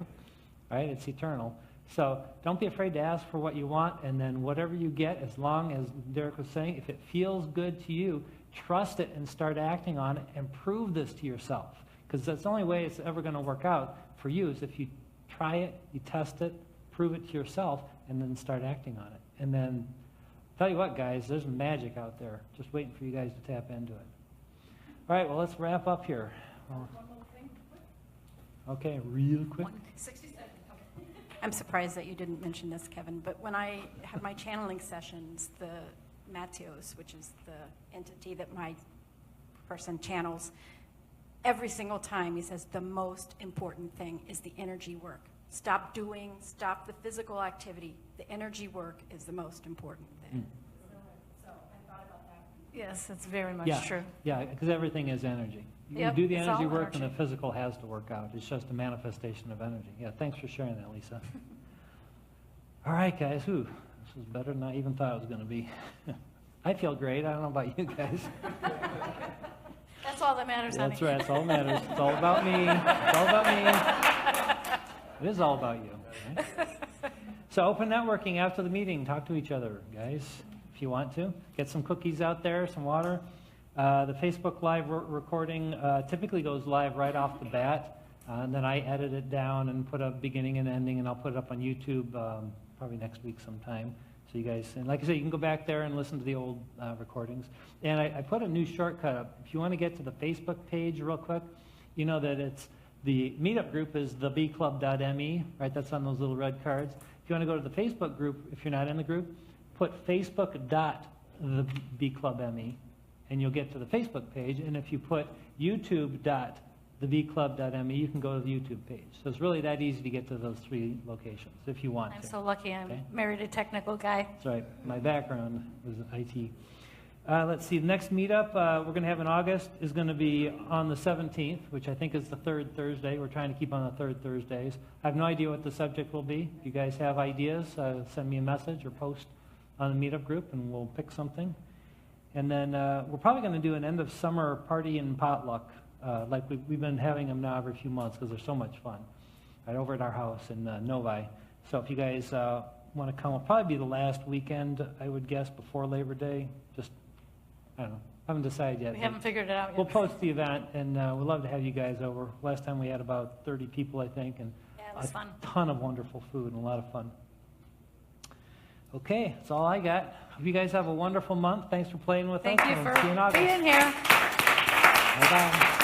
right? It's eternal. So don't be afraid to ask for what you want, and then whatever you get, as long as Derek was saying, if it feels good to you, trust it and start acting on it and prove this to yourself. Because that's the only way it's ever going to work out for you is if you try it, you test it, prove it to yourself, and then start acting on it. And then, tell you what, guys, there's magic out there just waiting for you guys to tap into it. All right, well, let's wrap up here. Okay, real quick. 60 seconds. I'm surprised that you didn't mention this, Kevin, but when I had my channeling sessions, the Matteos, which is the entity that my person channels, every single time he says the most important thing is the energy work. Stop the physical activity. The energy work is the most important thing. So I thought about that. Yes, it's very much Yeah, true. yeah, because everything is energy. Yep, You do the it's energy all work and the energy. physical has to work out. It's just a manifestation of energy. Yeah, thanks for sharing that, Lisa. All right, guys. Ooh, this was better than I even thought it was going to be. I feel great. I don't know about you guys. That's all that matters, honey. That's right. It's all that matters. It's all about me. It's all about me. It is all about you. Right? So open networking after the meeting. Talk to each other, guys, if you want to. Get some cookies out there, some water. The Facebook Live recording typically goes live right off the bat, and then I edit it down and put a beginning and ending, and I'll put it up on YouTube probably next week sometime. So you guys, and like I said, you can go back there and listen to the old recordings. And I put a new shortcut up. If you want to get to the Facebook page real quick, you know that it's the meetup group is the bclub.me, right? That's on those little red cards. If you want to go to the Facebook group, if you're not in the group, put facebook.thebclubme, and you'll get to the Facebook page. And if you put youtube.thebclub.me, you can go to the YouTube page. So it's really that easy to get to those three locations if you want I'm to. so lucky I'm Okay. married a technical guy. That's right. My background was IT. Let's see. The next meetup we're going to have in August is going to be on the 17th, which I think is the third Thursday. We're trying to keep on the third Thursdays. I have no idea what the subject will be. If you guys have ideas, send me a message or post on the meetup group, and we'll pick something. And then we're probably going to do an end of summer party and potluck, like we've been having them now every few months because they're so much fun, right over at our house in Novi. So if you guys want to come, it'll probably be the last weekend, I would guess, before Labor Day. Just, I don't know, haven't decided yet. We haven't figured it out yet. We'll post the event, and we'd love to have you guys over. Last time we had about 30 people, I think, and Yeah, it was fun. ton of wonderful food and a lot of fun. Okay, that's all I got. Hope you guys have a wonderful month. Thanks for playing with Thank us. you and for we'll see you in August. being here. Bye-bye.